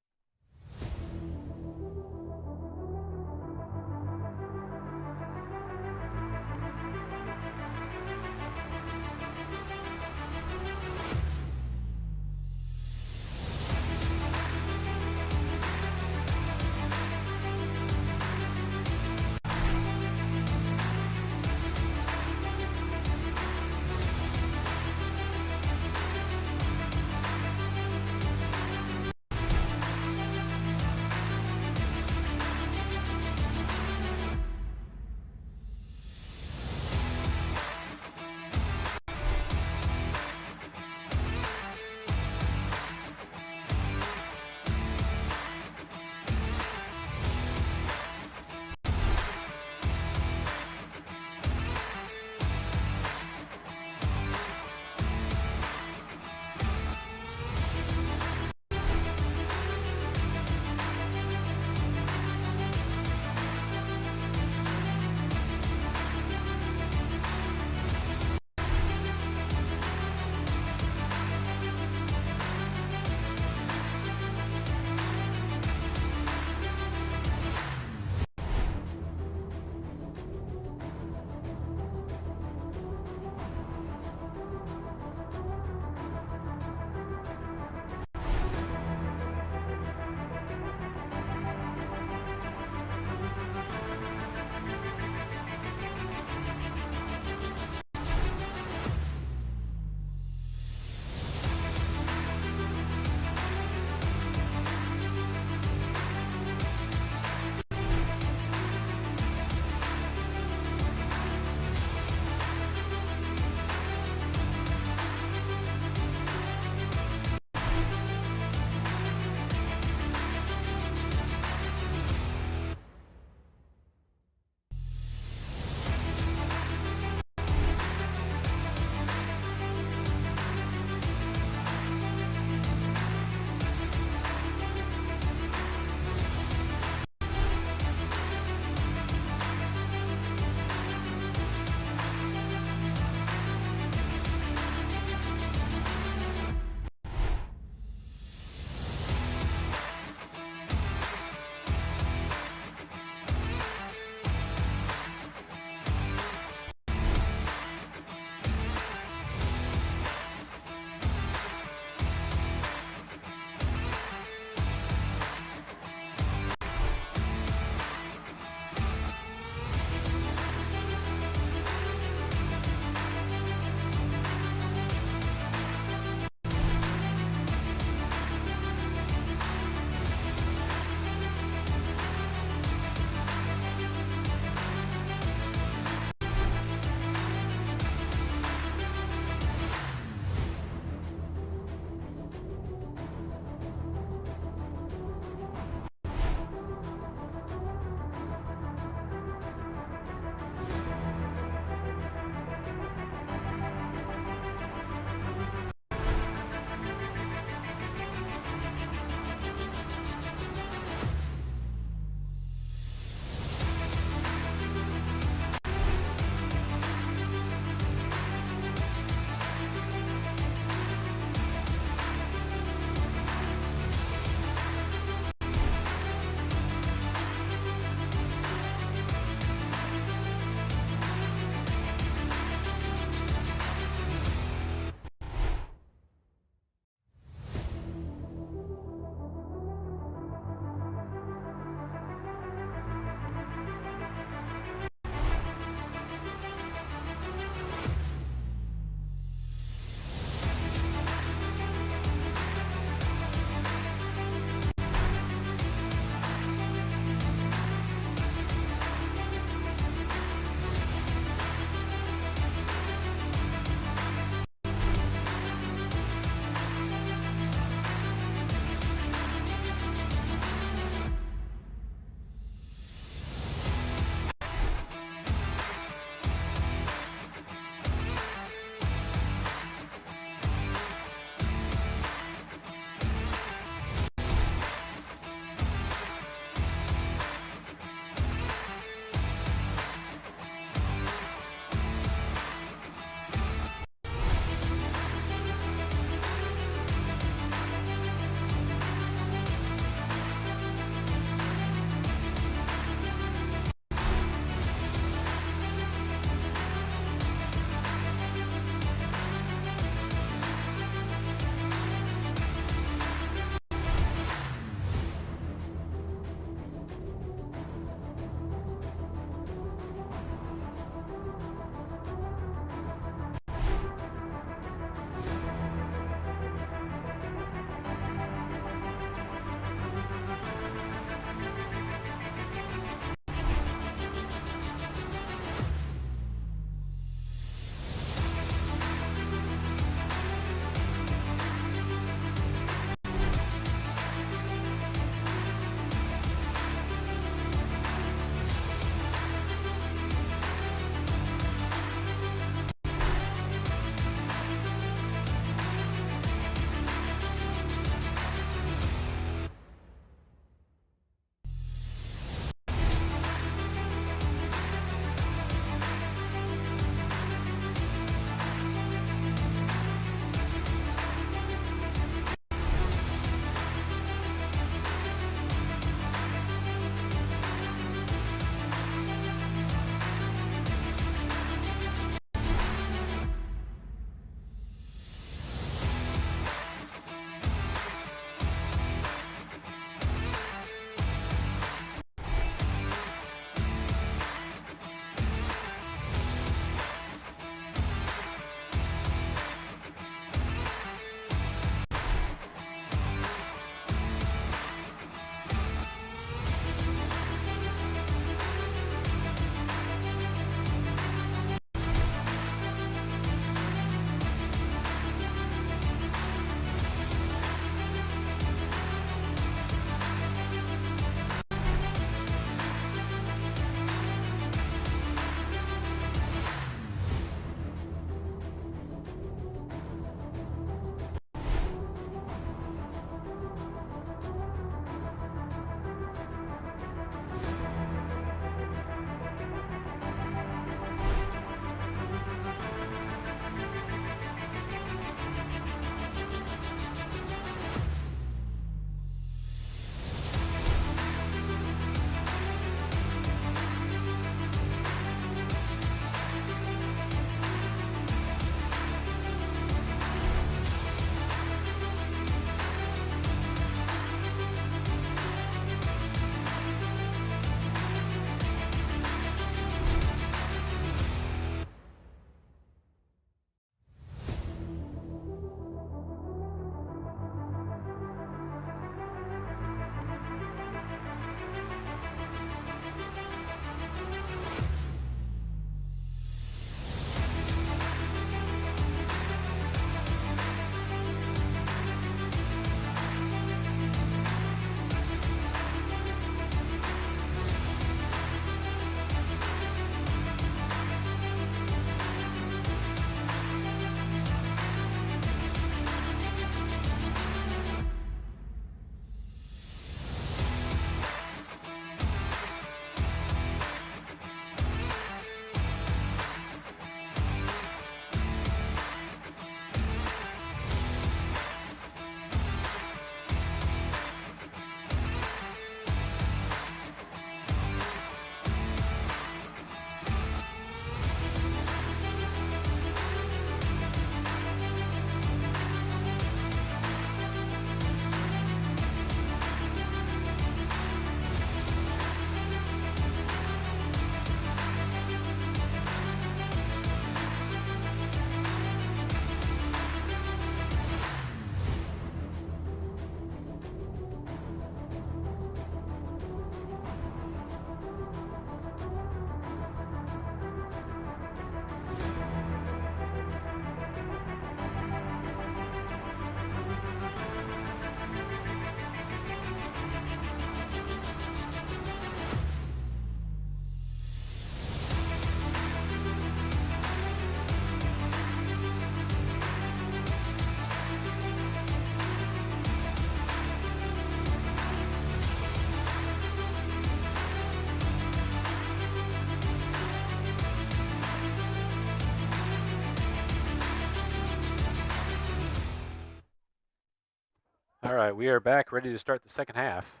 All right, we are back, ready to start the second half.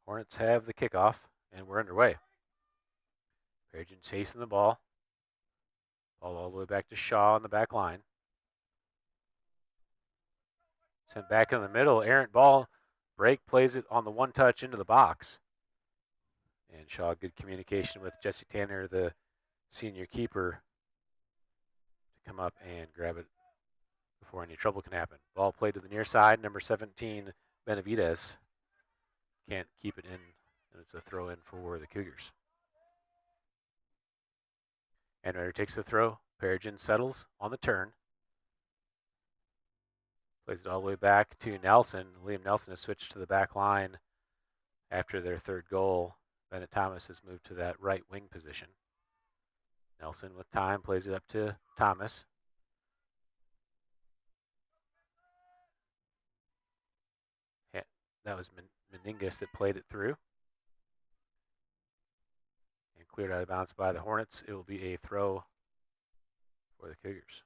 Hornets have the kickoff, and we're underway. Perigin chasing the ball. Ball all the way back to Shaw on the back line. Sent back in the middle, errant ball. Brake plays it on the one touch into the box. And Shaw, good communication with Jesse Tanner, the senior keeper, to come up and grab it before any trouble can happen. Ball played to the near side, number 17, Benavides. Can't keep it in, and it's a throw in for the Cougars. Henritter takes the throw. Perigin settles on the turn. Plays it all the way back to Nelson. Liam Nelson has switched to the back line after their third goal. Bennett Thomas has moved to that right wing position. Nelson with time plays it up to Thomas. That was Meningus that played it through. And cleared out of bounds by the Hornets. It will be a throw for the Cougars.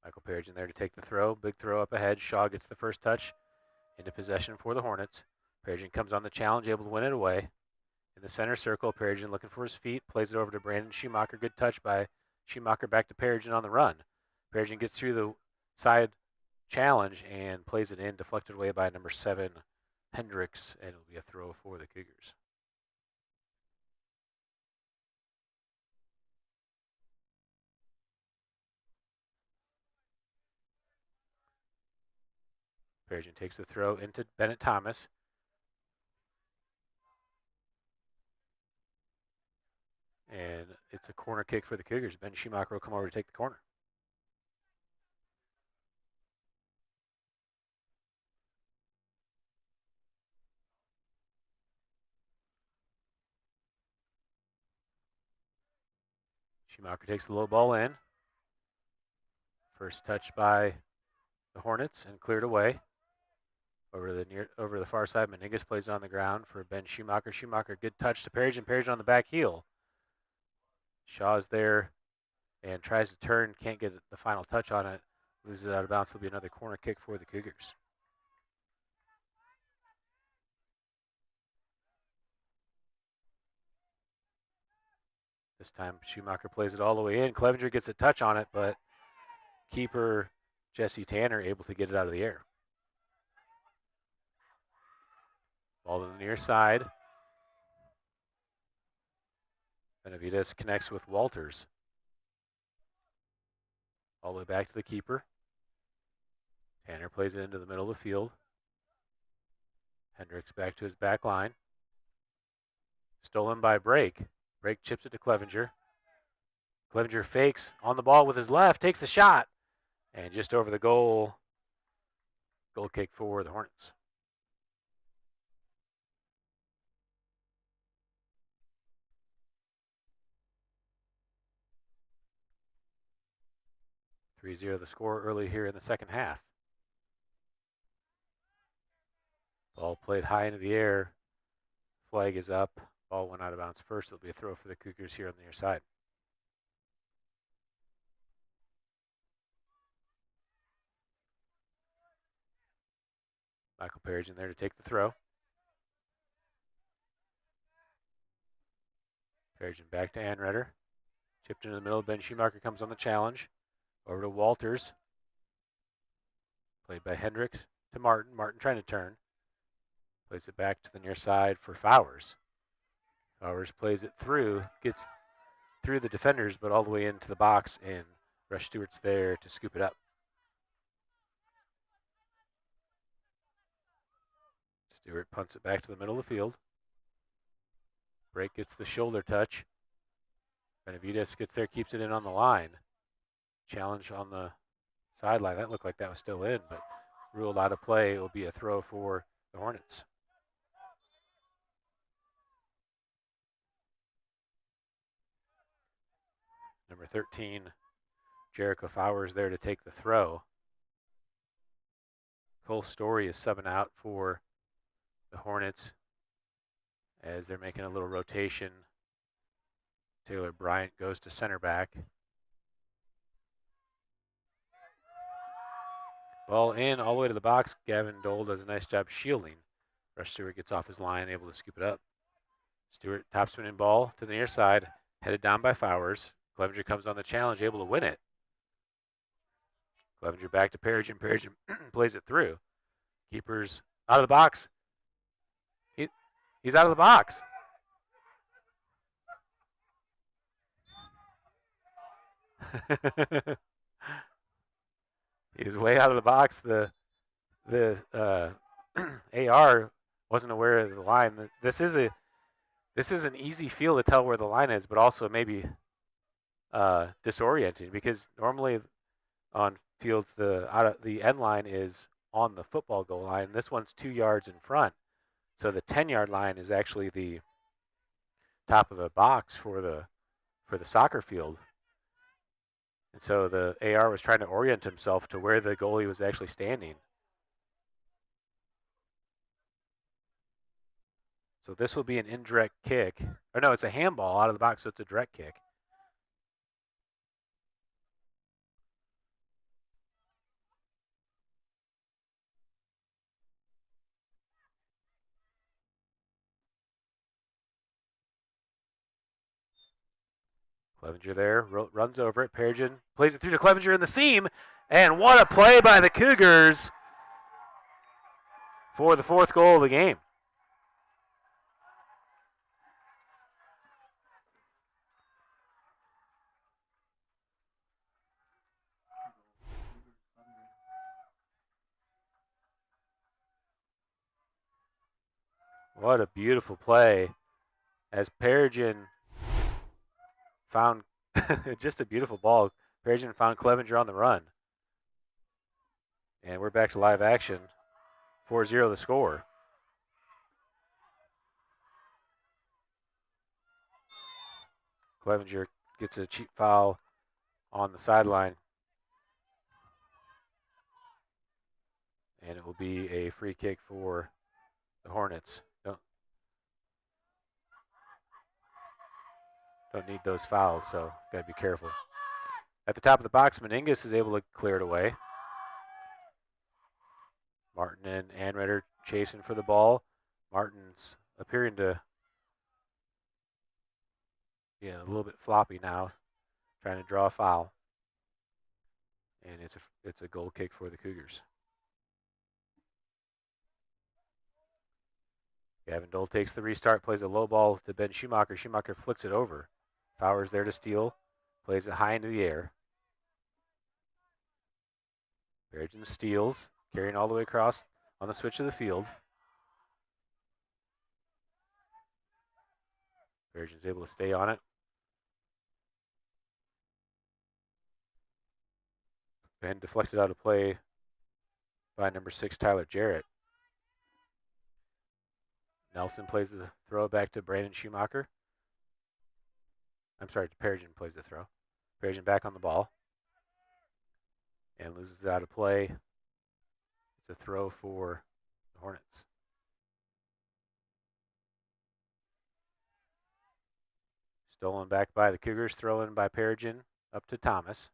Michael Perigin there to take the throw. Big throw up ahead. Shaw gets the first touch into possession for the Hornets. Perigin comes on the challenge, able to win it away. In the center circle, Perigin looking for his feet. Plays it over to Brandon Schumacher. Good touch by Schumacher back to Perigin on the run. Perigin gets through the side challenge and plays it in, deflected away by number 7, Hendricks, and it'll be a throw for the Cougars. Perigin takes the throw into Bennett Thomas. And it's a corner kick for the Cougars. Ben Schumacher will come over to take the corner. Schumacher takes the low ball in. First touch by the Hornets and cleared away. Over the far side, Meningus plays it on the ground for Ben Schumacher. Schumacher, good touch to Perigin. Perigin on the back heel. Shaw's there and tries to turn, can't get the final touch on it. Loses it out of bounds. It'll be another corner kick for the Cougars. This time Schumacher plays it all the way in. Clevenger gets a touch on it, but keeper Jesse Tanner able to get it out of the air. Ball to the near side. Benavides connects with Walters. All the way back to the keeper. Tanner plays it into the middle of the field. Hendricks back to his back line. Stolen by Brake. Brake chips it to Clevenger. Clevenger fakes on the ball with his left, takes the shot, and just over the goal. Goal kick for the Hornets. (3-0) the score early here in the second half. Ball played high into the air. Flag is up. Ball went out of bounds first. It'll be a throw for the Cougars here on the near side. Michael Perigin there to take the throw. Perigin back to Anretter. Chipped into the middle. Ben Schumacher comes on the challenge. Over to Walters. Played by Hendricks to Martin. Martin trying to turn. Plays it back to the near side for Fowers. Fowers plays it through. Gets through the defenders, but all the way into the box, and Rush Stewart's there to scoop it up. Stewart punts it back to the middle of the field. Brake gets the shoulder touch. Benavides gets there, keeps it in on the line. Challenge on the sideline. That looked like that was still in, but ruled out of play. It will be a throw for the Hornets. Number 13, Jericho Fowers there to take the throw. Cole Story is subbing out for the Hornets as they're making a little rotation. Taylor Bryant goes to center back. Ball in all the way to the box. Gavin Dole does a nice job shielding. Rush Stewart gets off his line, able to scoop it up. Stewart topspin in ball to the near side, headed down by Fowers. Clevenger comes on the challenge, able to win it. Clevenger back to Perigin. Perigin plays it through. Keeper's out of the box. He's out of the box. He's way out of the box. The AR wasn't aware of the line. This is an easy feel to tell where the line is, but also maybe disorienting, because normally on fields the end line is on the football goal line. This one's 2 yards in front, so the 10-yard line is actually the top of the box for the soccer field. And so the AR was trying to orient himself to where the goalie was actually standing. So this will be an indirect kick. Or no, it's a handball out of the box, so it's a direct kick. Clevenger there, runs over it. Perigin plays it through to Clevenger in the seam. And what a play by the Cougars for the 4th goal of the game. What a beautiful play as Perigin found just a beautiful ball. Perigin found Clevenger on the run. And we're back to live action. 4-0 the score. Clevenger gets a cheap foul on the sideline. And it will be a free kick for the Hornets. Don't need those fouls, so got to be careful. At the top of the box, Meningus is able to clear it away. Martin and Anredder chasing for the ball. Martin's appearing to be a little bit floppy now, trying to draw a foul. And it's a goal kick for the Cougars. Gavin Dole takes the restart, plays a low ball to Ben Schumacher. Schumacher flicks it over. Fowers there to steal, plays it high into the air. Perigin steals, carrying all the way across on the switch of the field. Perigin's able to stay on it. Ben deflected out of play by number 6, Tyler Jarrett. Nelson plays the throw back to Brandon Schumacher. I'm sorry, Perigin plays the throw. Perigin back on the ball. And loses it out of play. It's a throw for the Hornets. Stolen back by the Cougars, throw in by Perigin up to Thomas.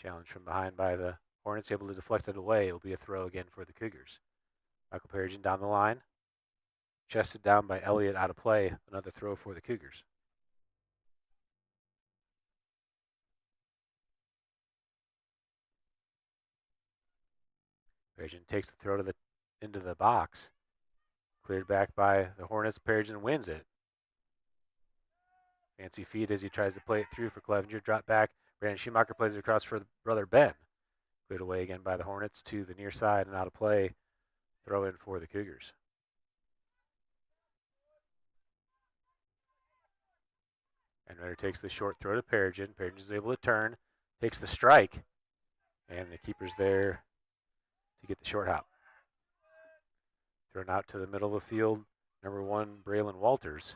Challenge from behind by the Hornets, able to deflect it away. It will be a throw again for the Cougars. Michael Perigin down the line. Chested down by Elliott, out of play. Another throw for the Cougars. Perigin takes the throw into the box. Cleared back by the Hornets. Perigin wins it. Fancy feet as he tries to play it through for Clevenger. Drop back. Brandon Schumacher plays it across for brother Ben. Cleared away again by the Hornets to the near side and out of play. Throw in for the Cougars. Anredder takes the short throw to Perigin. Perigin is able to turn, takes the strike, and the keeper's there to get the short hop. Thrown out to the middle of the field, number 1, Braylon Walters.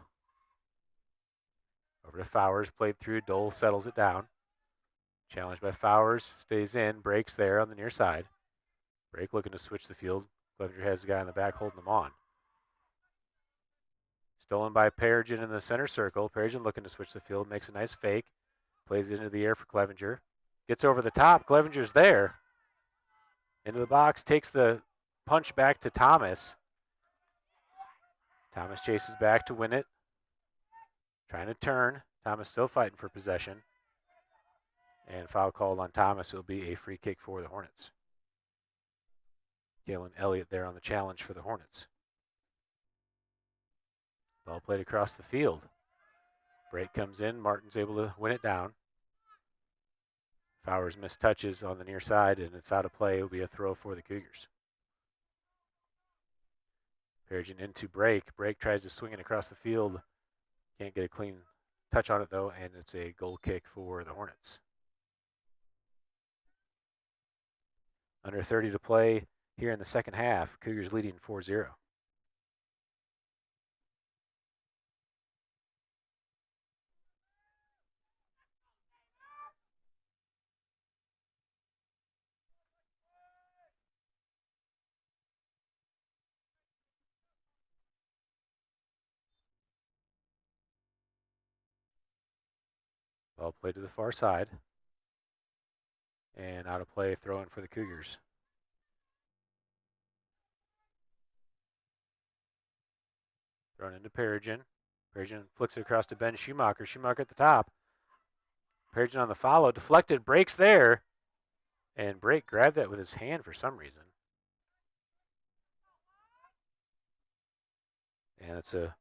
Over to Fowers, played through. Dole settles it down. Challenged by Fowers, stays in, breaks there on the near side. Break looking to switch the field. Clevenger has the guy in the back holding them on. Stolen by Perigin in the center circle. Perigin looking to switch the field, makes a nice fake. Plays it into the air for Clevenger. Gets over the top. Clevenger's there. Into the box. Takes the punch back to Thomas. Thomas chases back to win it. Trying to turn. Thomas still fighting for possession. And foul called on Thomas. Will be a free kick for the Hornets. Galen Elliott there on the challenge for the Hornets. Ball played across the field. Break comes in. Martin's able to win it down. Fowers missed touches on the near side, and it's out of play. It will be a throw for the Cougars. Perigin into Break. Break tries to swing it across the field. Can't get a clean touch on it, though, and it's a goal kick for the Hornets. Under 30 to play here in the second half. Cougars leading 4-0. Ball played to the far side. And out of play, throw in for the Cougars. Thrown into Perigin. Perigin flicks it across to Ben Schumacher. Schumacher at the top. Perigin on the follow. Deflected. Breaks there. And Break grabbed that with his hand for some reason. And it's a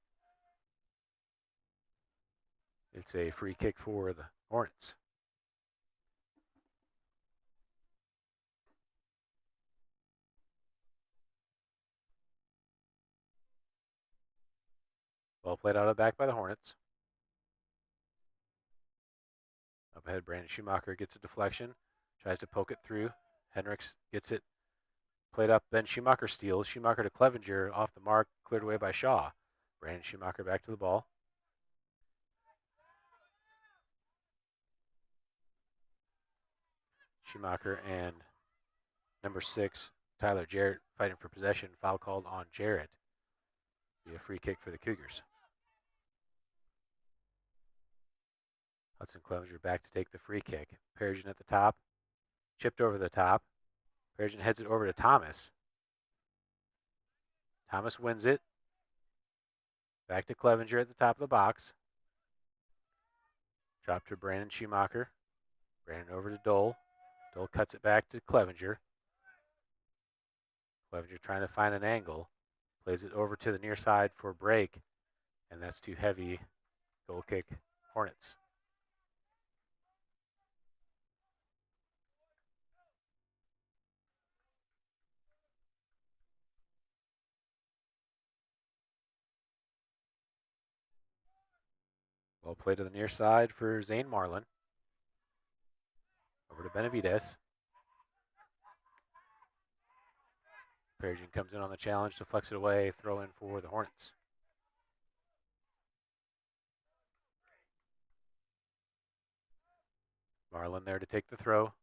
free kick for the Hornets. Ball played out of the back by the Hornets. Up ahead, Brandon Schumacher gets a deflection. Tries to poke it through. Hendricks gets it. Played up. Ben Schumacher steals. Schumacher to Clevenger. Off the mark. Cleared away by Shaw. Brandon Schumacher back to the ball. Schumacher and number 6, Tyler Jarrett, fighting for possession. Foul called on Jarrett. Be a free kick for the Cougars. Hudson Clevenger back to take the free kick. Perigin at the top. Chipped over the top. Perigin heads it over to Thomas. Thomas wins it. Back to Clevenger at the top of the box. Drop to Brandon Schumacher. Brandon over to Dole. Dole cuts it back to Clevenger. Clevenger trying to find an angle. Plays it over to the near side for Break. And that's too heavy. Goal kick, Hornets. Ball play to the near side for Zane Marlin. Over to Benavides. Perigin comes in on the challenge, deflects it away, throw in for the Hornets. Marlin there to take the throw.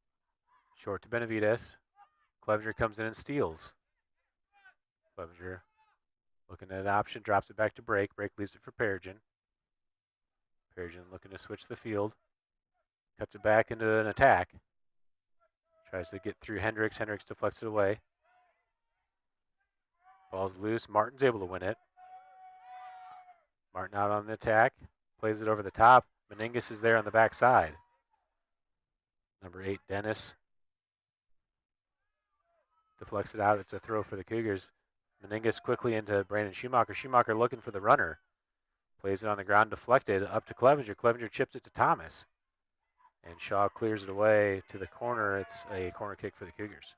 Short to Benavides. Clevenger comes in and steals. Clevenger looking at an option, drops it back to Break. Break leaves it for Perigin. Perigin looking to switch the field. Cuts it back into an attack. Tries to get through Hendricks. Hendricks deflects it away. Ball's loose. Martin's able to win it. Martin out on the attack. Plays it over the top. Meningus is there on the backside. Number 8, Dennis. Deflects it out. It's a throw for the Cougars. Meningus quickly into Brandon Schumacher. Schumacher looking for the runner. Plays it on the ground, deflected, up to Clevenger. Clevenger chips it to Thomas. And Shaw clears it away to the corner. It's a corner kick for the Cougars.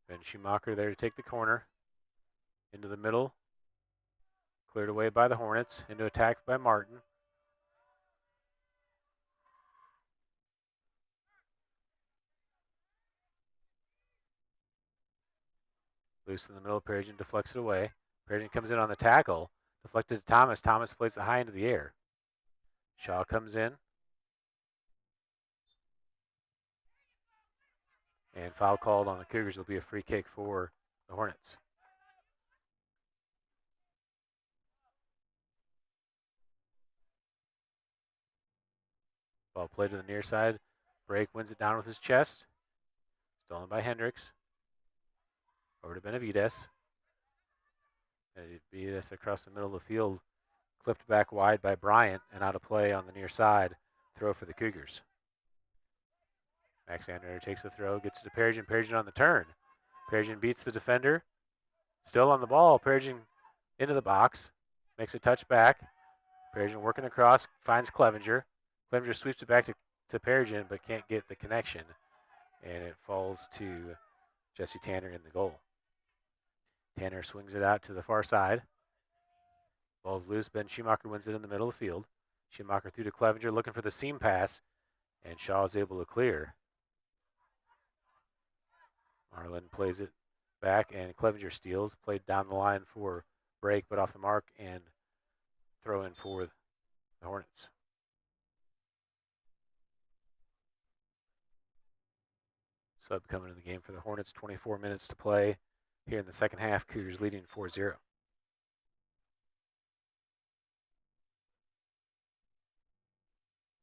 Ben Schumacher there to take the corner. Into the middle. Cleared away by the Hornets. Into attack by Martin. Loose in the middle. Perigin deflects it away. Perigin comes in on the tackle. Deflected to Thomas. Thomas plays it high into the air. Shaw comes in. And foul called on the Cougars. Will be a free kick for the Hornets. Ball played to the near side. Brake wins it down with his chest. Stolen by Hendricks. Over to Benavides. Benavides across the middle of the field. Clipped back wide by Bryant and out of play on the near side. Throw for the Cougars. Max Anderer takes the throw, gets it to Perigin. Perigin on the turn. Perigin beats the defender. Still on the ball. Perigin into the box. Makes a touch back. Perigin working across. Finds Clevenger. Clevenger sweeps it back to Perigin but can't get the connection. And it falls to Jesse Tanner in the goal. Tanner swings it out to the far side. Ball's loose. Ben Schumacher wins it in the middle of the field. Schumacher through to Clevenger looking for the seam pass. And Shaw is able to clear. Marlin plays it back, and Clevenger steals. Played down the line for break, but off the mark, and throw in for the Hornets. Sub coming in the game for the Hornets. 24 minutes to play here in the second half. Cougars leading 4-0.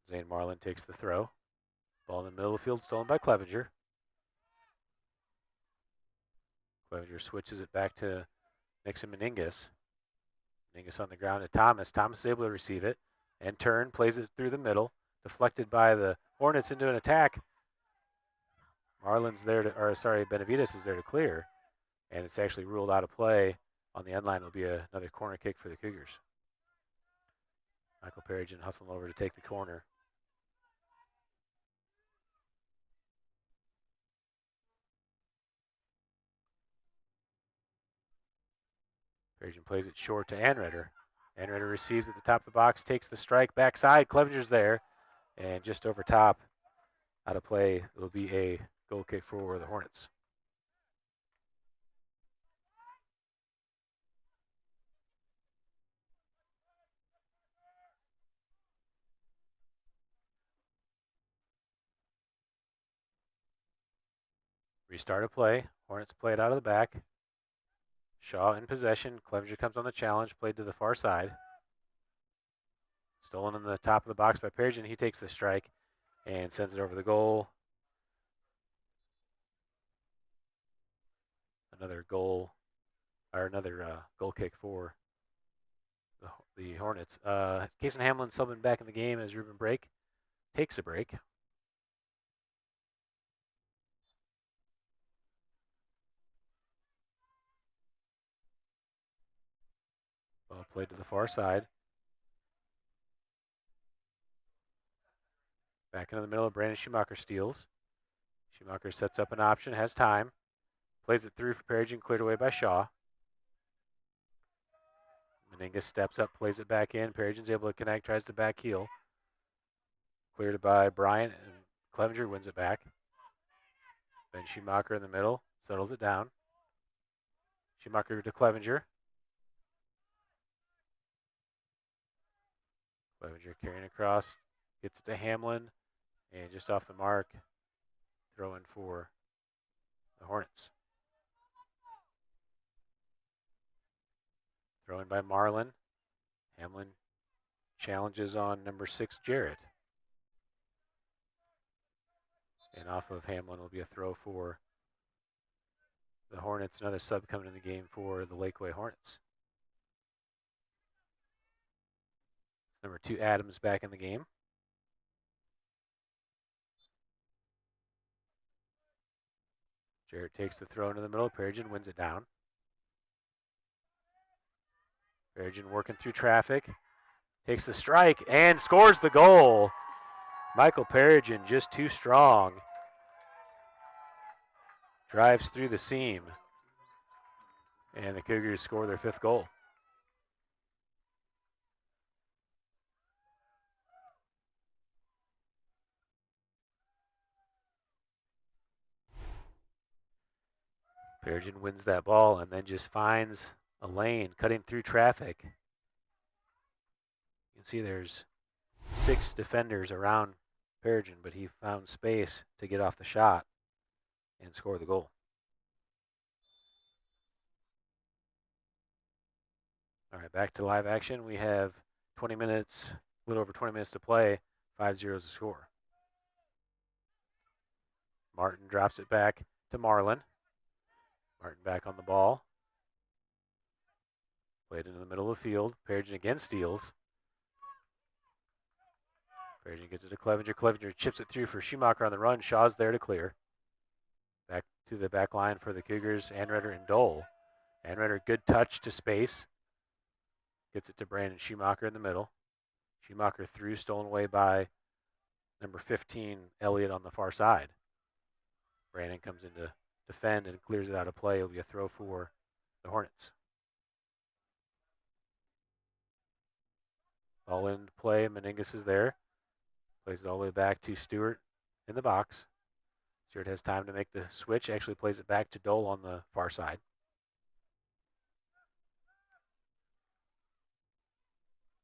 Zane Marlin takes the throw. Ball in the middle of the field, stolen by Clevenger. Clevenger switches it back to Nixon Meningus. Meningus on the ground to Thomas. Thomas is able to receive it and turn, plays it through the middle. Deflected by the Hornets into an attack. Benavides is there to clear. And it's actually ruled out of play. On the end line will be another corner kick for the Cougars. Michael Perigin hustling over to take the corner. Perigin plays it short to Anredder. Anredder receives at the top of the box, takes the strike, backside. Clevenger's there, and just over top, out of play, it will be a goal kick for the Hornets. Restart of play. Hornets play it out of the back. Shaw in possession. Clevenger comes on the challenge, played to the far side. Stolen in the top of the box by Perigin. He takes the strike and sends it over the goal. Another goal kick for the Hornets. Kason Hamlin subbing back in the game as Ruben Brake takes a break. Ball played to the far side. Back into the middle, Brandon Schumacher steals. Schumacher sets up an option, has time. Plays it through for Perigin, cleared away by Shaw. Meningus steps up, plays it back in. Perigin's able to connect, tries the back heel. Cleared by Bryant, and Clevenger wins it back. Ben Schumacher in the middle, settles it down. Schumacher to Clevenger. Clevenger carrying across, gets it to Hamlin, and just off the mark, throw in for the Hornets. Throw in by Marlin. Hamlin challenges on number 6, Jarrett. And off of Hamlin will be a throw for the Hornets. Another sub coming in the game for the Laquey Hornets. Number 2, Adams back in the game. Jarrett takes the throw into the middle. Perigin wins it down. Perigin working through traffic. Takes the strike and scores the goal. Michael Perigin just too strong. Drives through the seam. And the Cougars score their 5th goal. Perigin wins that ball and then just finds a lane, cutting through traffic, can see there's 6 defenders around Peregrine, but he found space to get off the shot and score the goal. All right, back to live action. We have 20 minutes, a little over 20 minutes to play. 5-0 is the score. Martin drops it back to Marlin. Martin back on the ball. Played into the middle of the field. Peregrine again steals. Peregrine gets it to Clevenger. Clevenger chips it through for Schumacher on the run. Shaw's there to clear. Back to the back line for the Cougars, Anredder and Dole. Anredder, good touch to space. Gets it to Brandon Schumacher in the middle. Schumacher through, stolen away by number 15, Elliott on the far side. Brandon comes in to defend and clears it out of play. It'll be a throw for the Hornets. All in play. Meningus is there. Plays it all the way back to Stewart in the box. Stewart has time to make the switch. Actually plays it back to Dole on the far side.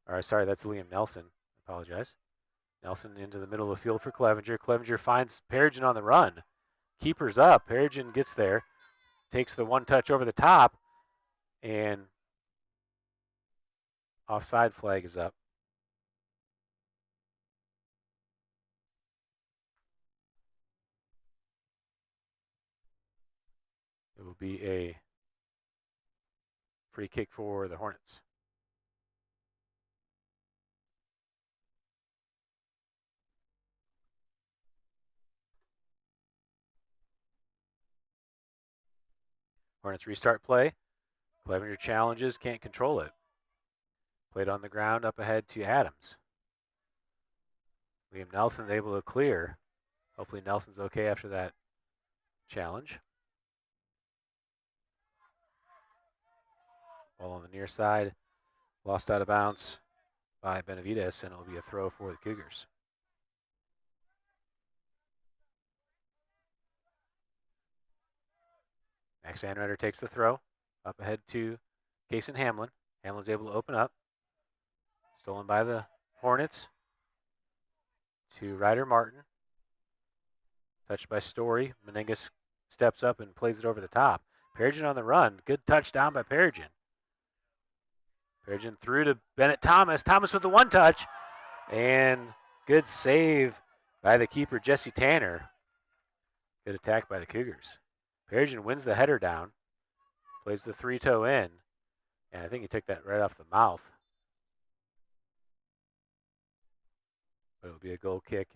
All right, sorry, that's Liam Nelson. I apologize. Nelson into the middle of the field for Clevenger. Clevenger finds Peregrine on the run. Keeper's up. Peregrine gets there. Takes the one touch over the top. And offside flag is up. It will be a free kick for the Hornets. Hornets restart play. Clevenger challenges, can't control it. Played on the ground up ahead to Adams. Liam Nelson able to clear. Hopefully Nelson's okay after that challenge. Ball on the near side. Lost out of bounds by Benavides, and it'll be a throw for the Cougars. Max Anredder takes the throw. Up ahead to Kason Hamlin. Hamlin's able to open up. Stolen by the Hornets. To Ryder Martin. Touched by Story. Meningus steps up and plays it over the top. Peregrine on the run. Good touchdown by Peregrine. Peregrine through to Bennett Thomas. Thomas with the one touch. And good save by the keeper, Jesse Tanner. Good attack by the Cougars. Peregrine wins the header down. Plays the three-toe in. And I think he took that right off the mouth. But it'll be a goal kick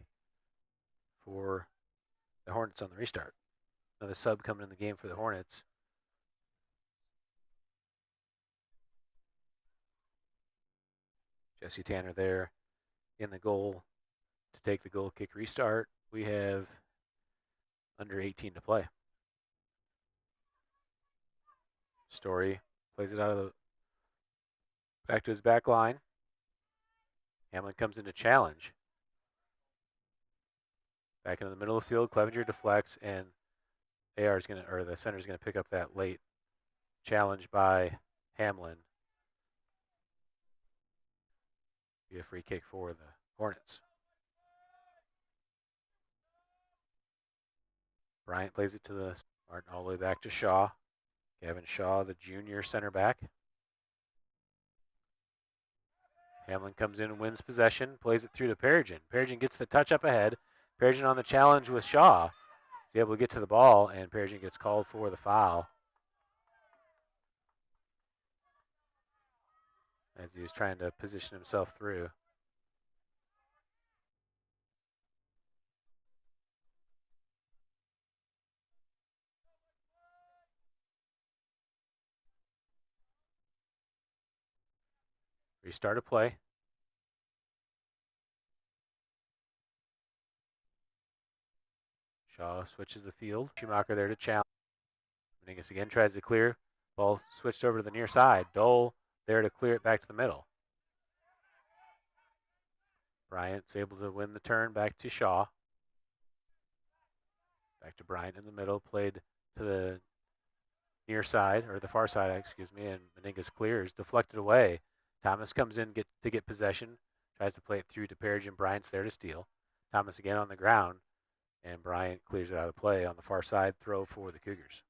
for the Hornets on the restart. Another sub coming in the game for the Hornets. Jesse Tanner there in the goal to take the goal kick restart. We have under 18 to play. Story plays it out of the back to his back line. Hamlin comes into challenge. Back into the middle of the field, Clevenger deflects, and the center is gonna pick up that late challenge by Hamlin. Be a free kick for the Hornets. Bryant plays it to the Martin all the way back to Shaw. Gavin Shaw, the junior center back. Hamlin comes in and wins possession, plays it through to Peregrine. Peregrine gets the touch up ahead. Peregrine on the challenge with Shaw. He's able to get to the ball, and Peregrine gets called for the foul. As he was trying to position himself through. Restart a play. Shaw switches the field. Schumacher there to challenge. Meningus again tries to clear. Ball switched over to the near side. Dole there to clear it back to the middle. Bryant's able to win the turn back to Shaw. Back to Bryant in the middle. Played to the near side, or the far side, excuse me, and Meningus clears. Deflected away. Thomas comes in to get possession. Tries to play it through to Perigin. Bryant's there to steal. Thomas again on the ground, and Bryant clears it out of play on the far side. Throw for the Cougars.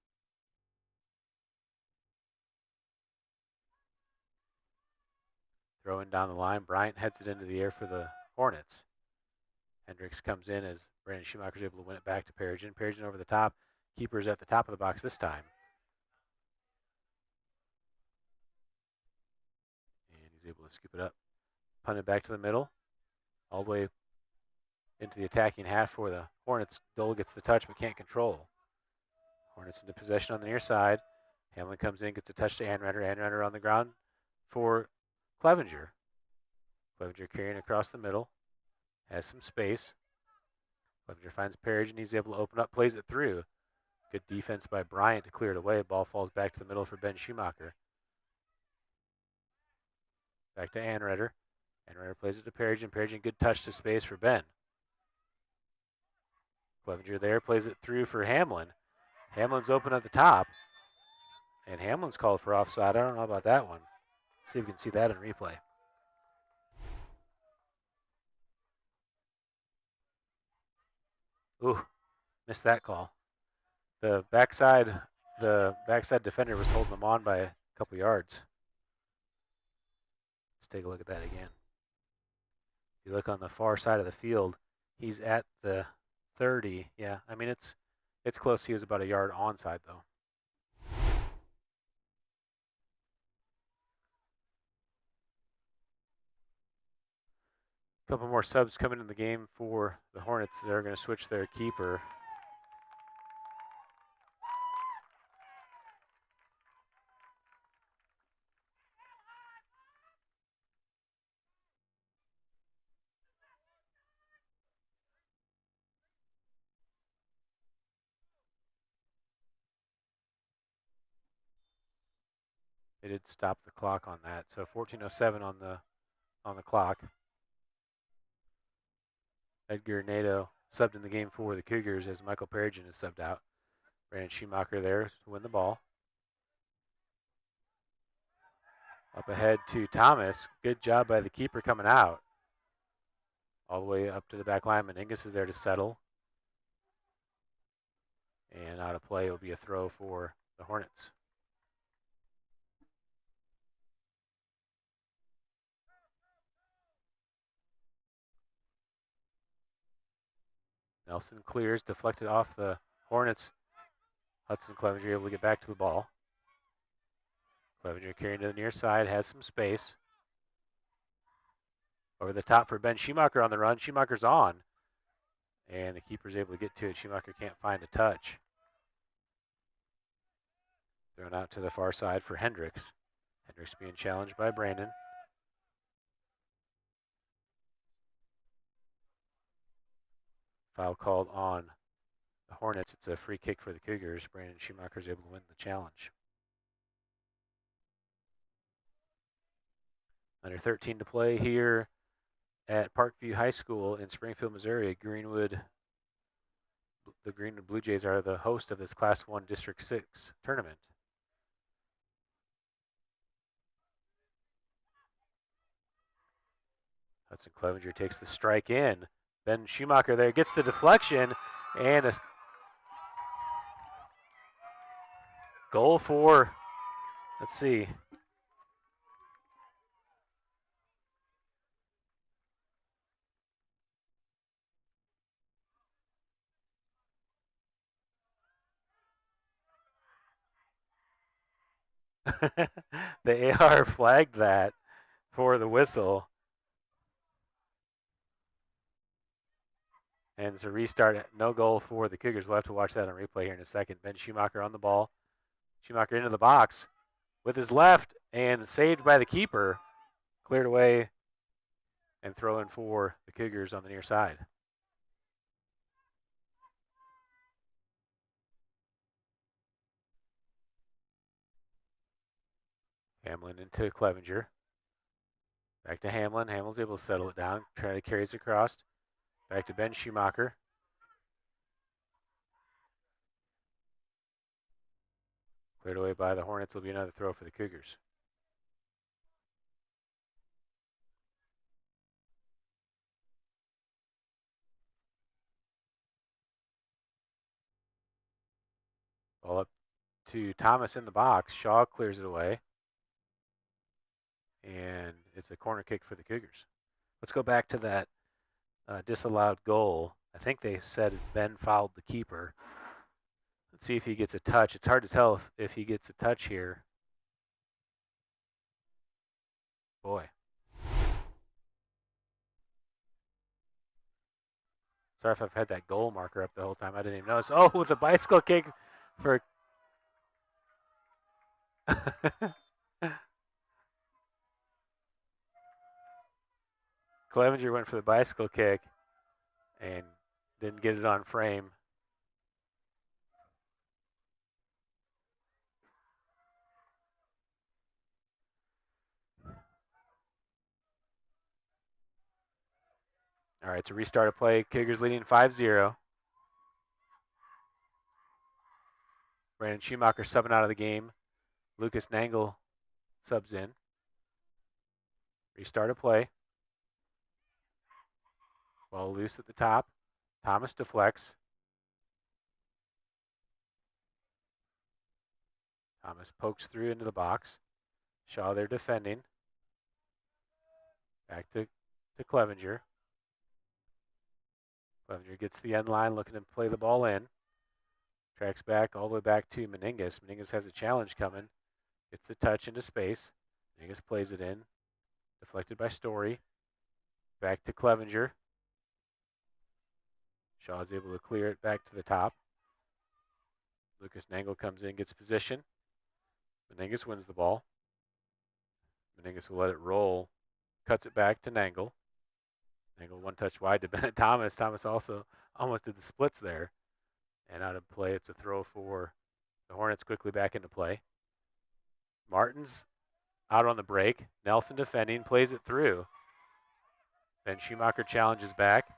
Throwing down the line. Bryant heads it into the air for the Hornets. Hendricks comes in as Brandon Schumacher's able to win it back to Perigin. Perigin over the top. Keeper's at the top of the box this time. And he's able to scoop it up. Punt it back to the middle. All the way into the attacking half for the Hornets. Dole gets the touch but can't control. Hornets into possession on the near side. Hamlin comes in, gets a touch to Anreder. Anreder on the ground for Clevenger. Clevenger carrying across the middle. Has some space. Clevenger finds Perigin. He's able to open up, plays it through. Good defense by Bryant to clear it away. Ball falls back to the middle for Ben Schumacher. Back to Anreder. Anreder plays it to Perigin. Perigin, good touch to space for Ben. Clevenger there, plays it through for Hamlin. Hamlin's open at the top. And Hamlin's called for offside. I don't know about that one. See if we can see that in replay. Ooh, missed that call. The backside defender was holding them on by a couple yards. Let's take a look at that again. If you look on the far side of the field, he's at the 30. Yeah, I mean it's close. He was about a yard onside though. A couple more subs coming in the game for the Hornets. They're going to switch their keeper. They did stop the clock on that, so 14:07 on the clock. Edgar Nato subbed in the game for the Cougars as Michael Perigin is subbed out. Brandon Schumacher there to win the ball. Up ahead to Thomas. Good job by the keeper coming out. All the way up to the back line. Meningus is there to settle. And out of play, it'll be a throw for the Hornets. Nelson clears, deflected off the Hornets. Hudson Clevenger able to get back to the ball. Clevenger carrying to the near side, has some space. Over the top for Ben Schumacher on the run. Schumacher's on. And the keeper's able to get to it. Schumacher can't find a touch. Thrown out to the far side for Hendricks. Hendricks being challenged by Brandon. Foul called on the Hornets. It's a free kick for the Cougars. Brandon Schumacher's able to win the challenge. Under 13 to play here at Parkview High School in Springfield, Missouri. The Greenwood Blue Jays are the host of this Class 1 District 6 tournament. Hudson Clevenger takes the strike in. Ben Schumacher there gets the deflection and a goal for, let's see. The AR flagged that for the whistle. And it's a restart. No goal for the Cougars. We'll have to watch that on replay here in a second. Ben Schumacher on the ball. Schumacher into the box with his left and saved by the keeper. Cleared away and throw in for the Cougars on the near side. Hamlin into Clevenger. Back to Hamlin. Hamlin's able to settle it down. Trying to carry it across. Back to Ben Schumacher. Cleared away by the Hornets. Will be another throw for the Cougars. Ball up to Thomas in the box. Shaw clears it away. And it's a corner kick for the Cougars. Let's go back to that disallowed goal. I think they said Ben fouled the keeper. Let's see if he gets a touch. It's hard to tell if he gets a touch here. Boy. Sorry if I've had that goal marker up the whole time. I didn't even notice. Oh, with a bicycle kick for... Clevenger went for the bicycle kick and didn't get it on frame. All right, to restart a play. Cougars leading 5-0. Brandon Schumacher subbing out of the game. Lucas Nangle subs in. Restart a play. Ball loose at the top. Thomas deflects. Thomas pokes through into the box. Shaw there defending. Back to Clevenger. Clevenger gets the end line, looking to play the ball in. Tracks back all the way back to Meningas. Meningas has a challenge coming. Gets the touch into space. Meningas plays it in. Deflected by Story. Back to Clevenger. Shaw is able to clear it back to the top. Lucas Nangle comes in, gets position. Meningas wins the ball. Meningas will let it roll. Cuts it back to Nangle. Nangle one touch wide to Bennett Thomas. Thomas also almost did the splits there. And out of play, it's a throw for the Hornets quickly back into play. Martin's out on the break. Nelson defending, plays it through. Ben Schumacher challenges back.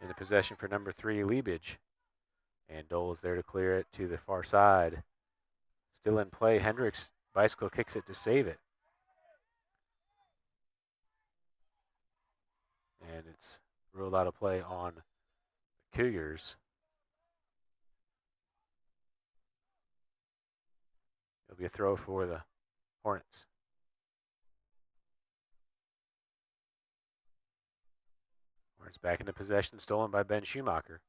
In the possession for number 3, Liebage. And Dole is there to clear it to the far side. Still in play. Hendricks bicycle kicks it to save it. And it's ruled out of play on the Cougars. It'll be a throw for the Hornets. Hornets back into possession, stolen by Ben Schumacher.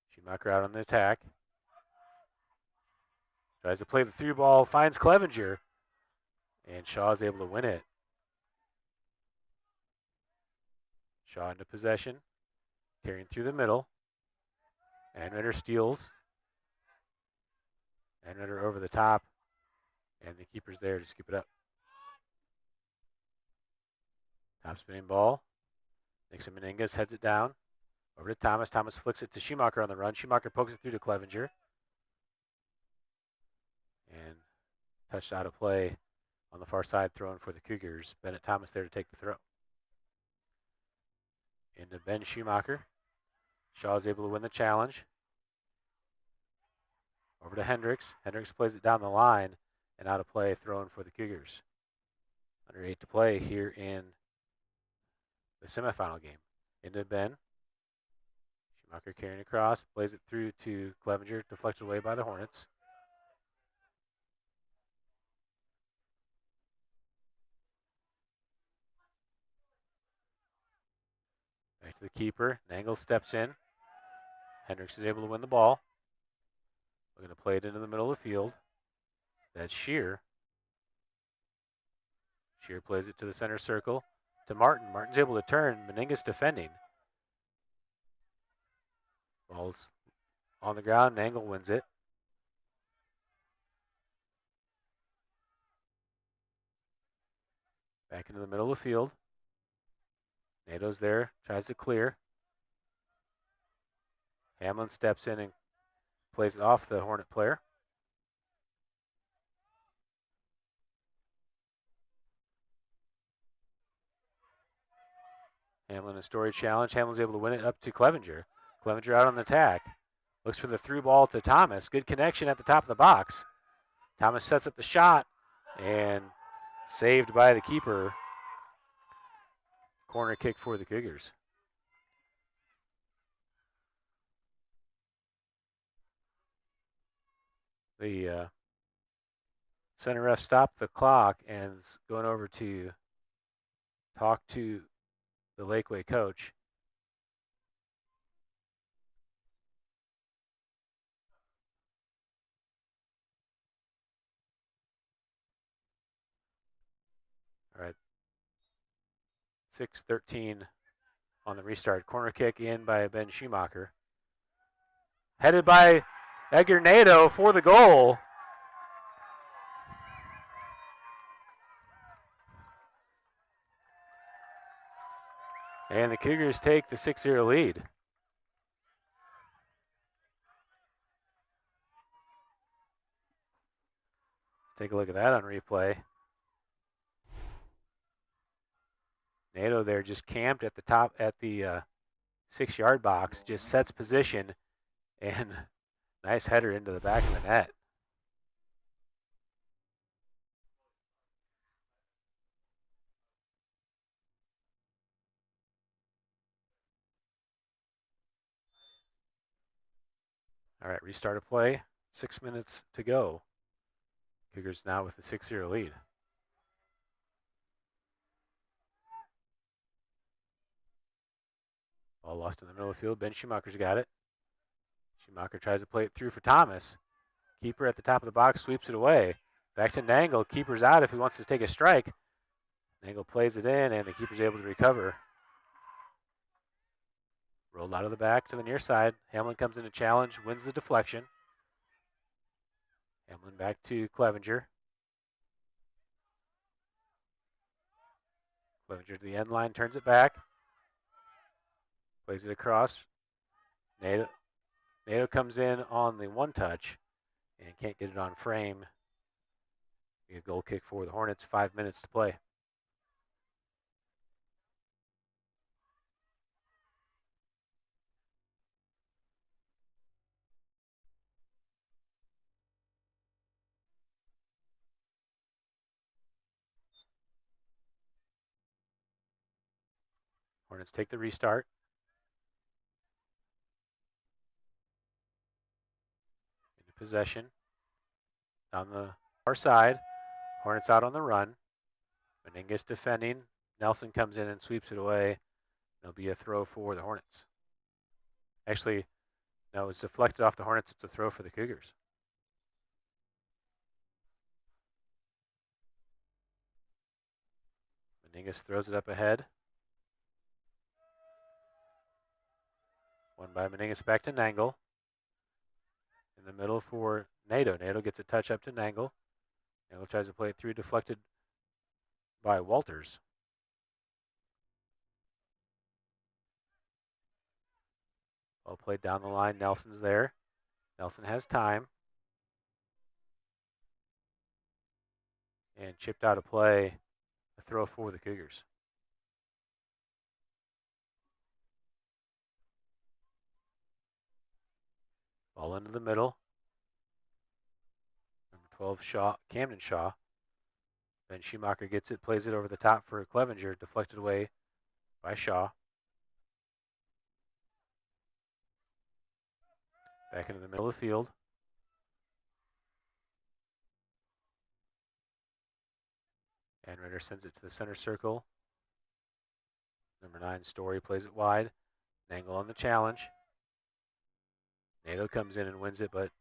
Schumacher out on the attack. Tries to play the through ball, finds Clevenger. And Shaw is able to win it. Shaw into possession, carrying through the middle. Anritter steals. Anritter over the top. And the keeper's there to scoop it up. Top spinning ball. Nixon Meningas heads it down. Over to Thomas. Thomas flicks it to Schumacher on the run. Schumacher pokes it through to Clevenger. And touched out of play on the far side, throwing for the Cougars. Bennett Thomas there to take the throw. Into Ben Schumacher. Shaw is able to win the challenge. Over to Hendricks. Hendricks plays it down the line and out of play, throwing for the Cougars. Under 8 to play here in the semifinal game. Into Ben. Schumacher carrying across, plays it through to Clevenger, deflected away by the Hornets. Back to the keeper. Nangle steps in. Hendricks is able to win the ball. We're going to play it into the middle of the field. That's Shear. Shear plays it to the center circle to Martin. Martin's able to turn. Meningas defending. Ball's on the ground. Nangle wins it. Back into the middle of the field. Nato's there, tries to clear. Hamlin steps in and plays it off the Hornet player. Hamlin a Story challenge. Hamlin's able to win it up to Clevenger. Clevenger out on the attack. Looks for the through ball to Thomas. Good connection at the top of the box. Thomas sets up the shot and saved by the keeper. Corner kick for the Cougars. The center ref stopped the clock and is going over to talk to the Laquey coach. All right. 6:13 on the restart. Corner kick in by Ben Schumacher. Headed by Edgar Nato for the goal. And the Cougars take the 6-0 lead. Let's take a look at that on replay. Nato there just camped at the top at the 6-yard box, just sets position, and nice header into the back of the net. All right, restart of play. 6 minutes to go. Cougars now with the 6-0 lead. Ball lost in the middle of the field. Ben Schumacher's got it. Schumacher tries to play it through for Thomas. Keeper at the top of the box sweeps it away. Back to Nangle. Keeper's out if he wants to take a strike. Nangle plays it in, and the keeper's able to recover. Rolled out of the back to the near side. Hamlin comes in to challenge, wins the deflection. Hamlin back to Clevenger. Clevenger to the end line, turns it back. Plays it across. Nato comes in on the one touch and can't get it on frame. Be a goal kick for the Hornets, 5 minutes to play. Hornets take the restart. Into possession. Down the far side. Hornets out on the run. Meningus defending. Nelson comes in and sweeps it away. It'll be a throw for the Hornets. Actually, no, it's deflected off the Hornets. It's a throw for the Cougars. Meningus throws it up ahead. One by Meningus back to Nangle. In the middle for Nato. Nato gets a touch up to Nangle. Nangle tries to play it through, deflected by Walters. Ball played down the line. Nelson's there. Nelson has time. And chipped out of play. A throw for the Cougars. Ball into the middle. Number 12, Shaw, Camden Shaw. Ben Schumacher gets it, plays it over the top for Clevenger, deflected away by Shaw. Back into the middle of the field. Anritter sends it to the center circle. Number 9, Story plays it wide. Nangle on the challenge. Nato comes in and wins it, but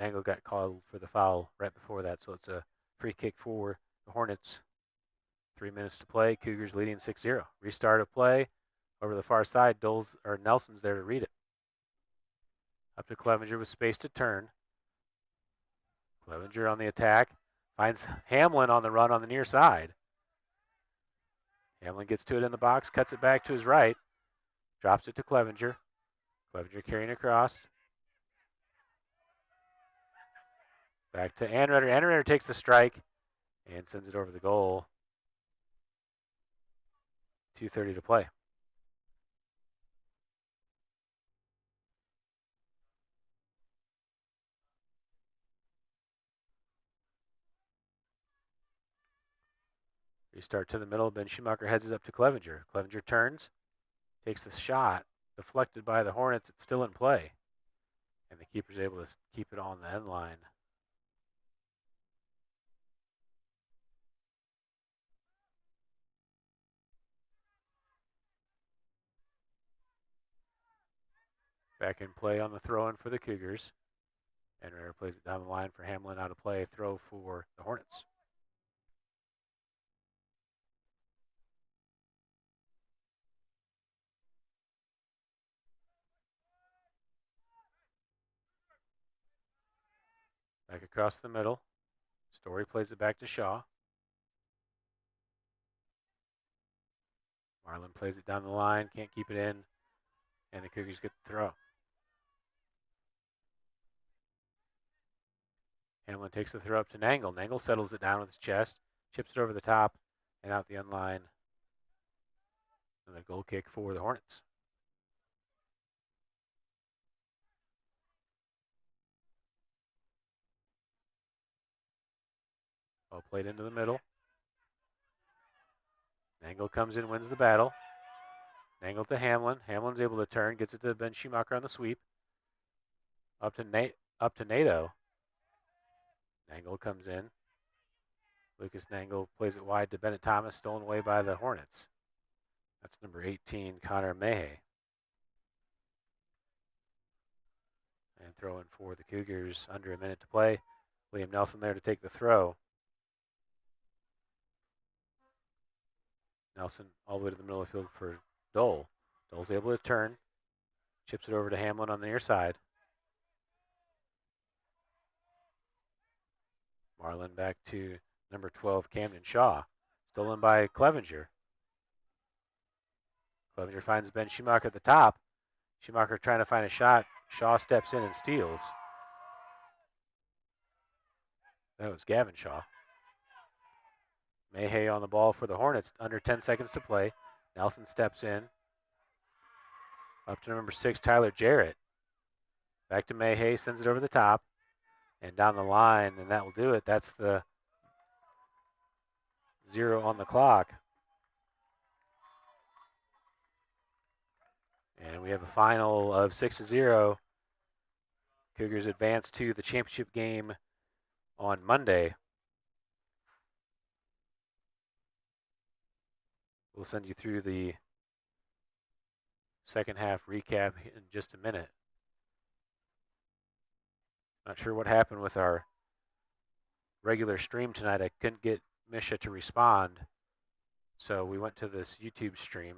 Nangle got called for the foul right before that, so it's a free kick for the Hornets. 3 minutes to play. Cougars leading 6-0. Restart of play over the far side. Nelson's there to read it. Up to Clevenger with space to turn. Clevenger on the attack. Finds Hamlin on the run on the near side. Hamlin gets to it in the box, cuts it back to his right. Drops it to Clevenger. Clevenger carrying across. Back to Anritter. Anritter takes the strike and sends it over the goal. 2:30 to play. Restart to the middle. Ben Schumacher heads it up to Clevenger. Clevenger turns, takes the shot, deflected by the Hornets. It's still in play. And the keeper's able to keep it on the end line. Back in play on the throw-in for the Cougars. Henry plays it down the line for Hamlin. Out of play, throw for the Hornets. Back across the middle. Story plays it back to Shaw. Marlin plays it down the line, can't keep it in, and the Cougars get the throw. Hamlin takes the throw up to Nangle. Nangle settles it down with his chest, chips it over the top, and out the end line. And a goal kick for the Hornets. Ball played into the middle. Nangle comes in, wins the battle. Nangle to Hamlin. Hamlin's able to turn, gets it to Ben Schumacher on the sweep. Up to Nato. Nangle comes in. Lucas Nangle plays it wide to Bennett Thomas, stolen away by the Hornets. That's number 18, Connor Mayhay. And throw in for the Cougars, under a minute to play. Liam Nelson there to take the throw. Nelson all the way to the middle of the field for Dole. Dole's able to turn, chips it over to Hamlin on the near side. Marlin back to number 12, Camden Shaw. Stolen by Clevenger. Clevenger finds Ben Schumacher at the top. Schumacher trying to find a shot. Shaw steps in and steals. That was Gavin Shaw. Mayhay on the ball for the Hornets. Under 10 seconds to play. Nelson steps in. Up to number 6, Tyler Jarrett. Back to Mayhay, sends it over the top. And down the line, and that will do it. That's the 0 on the clock. And we have a final of 6-0. Cougars advance to the championship game on Monday. We'll send you through the second half recap in just a minute. Not sure what happened with our regular stream tonight. I couldn't get Misha to respond, so we went to this YouTube stream.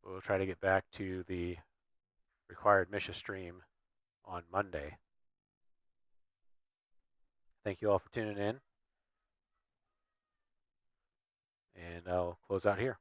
We'll try to get back to the required Misha stream on Monday. Thank you all for tuning in, and I'll close out here.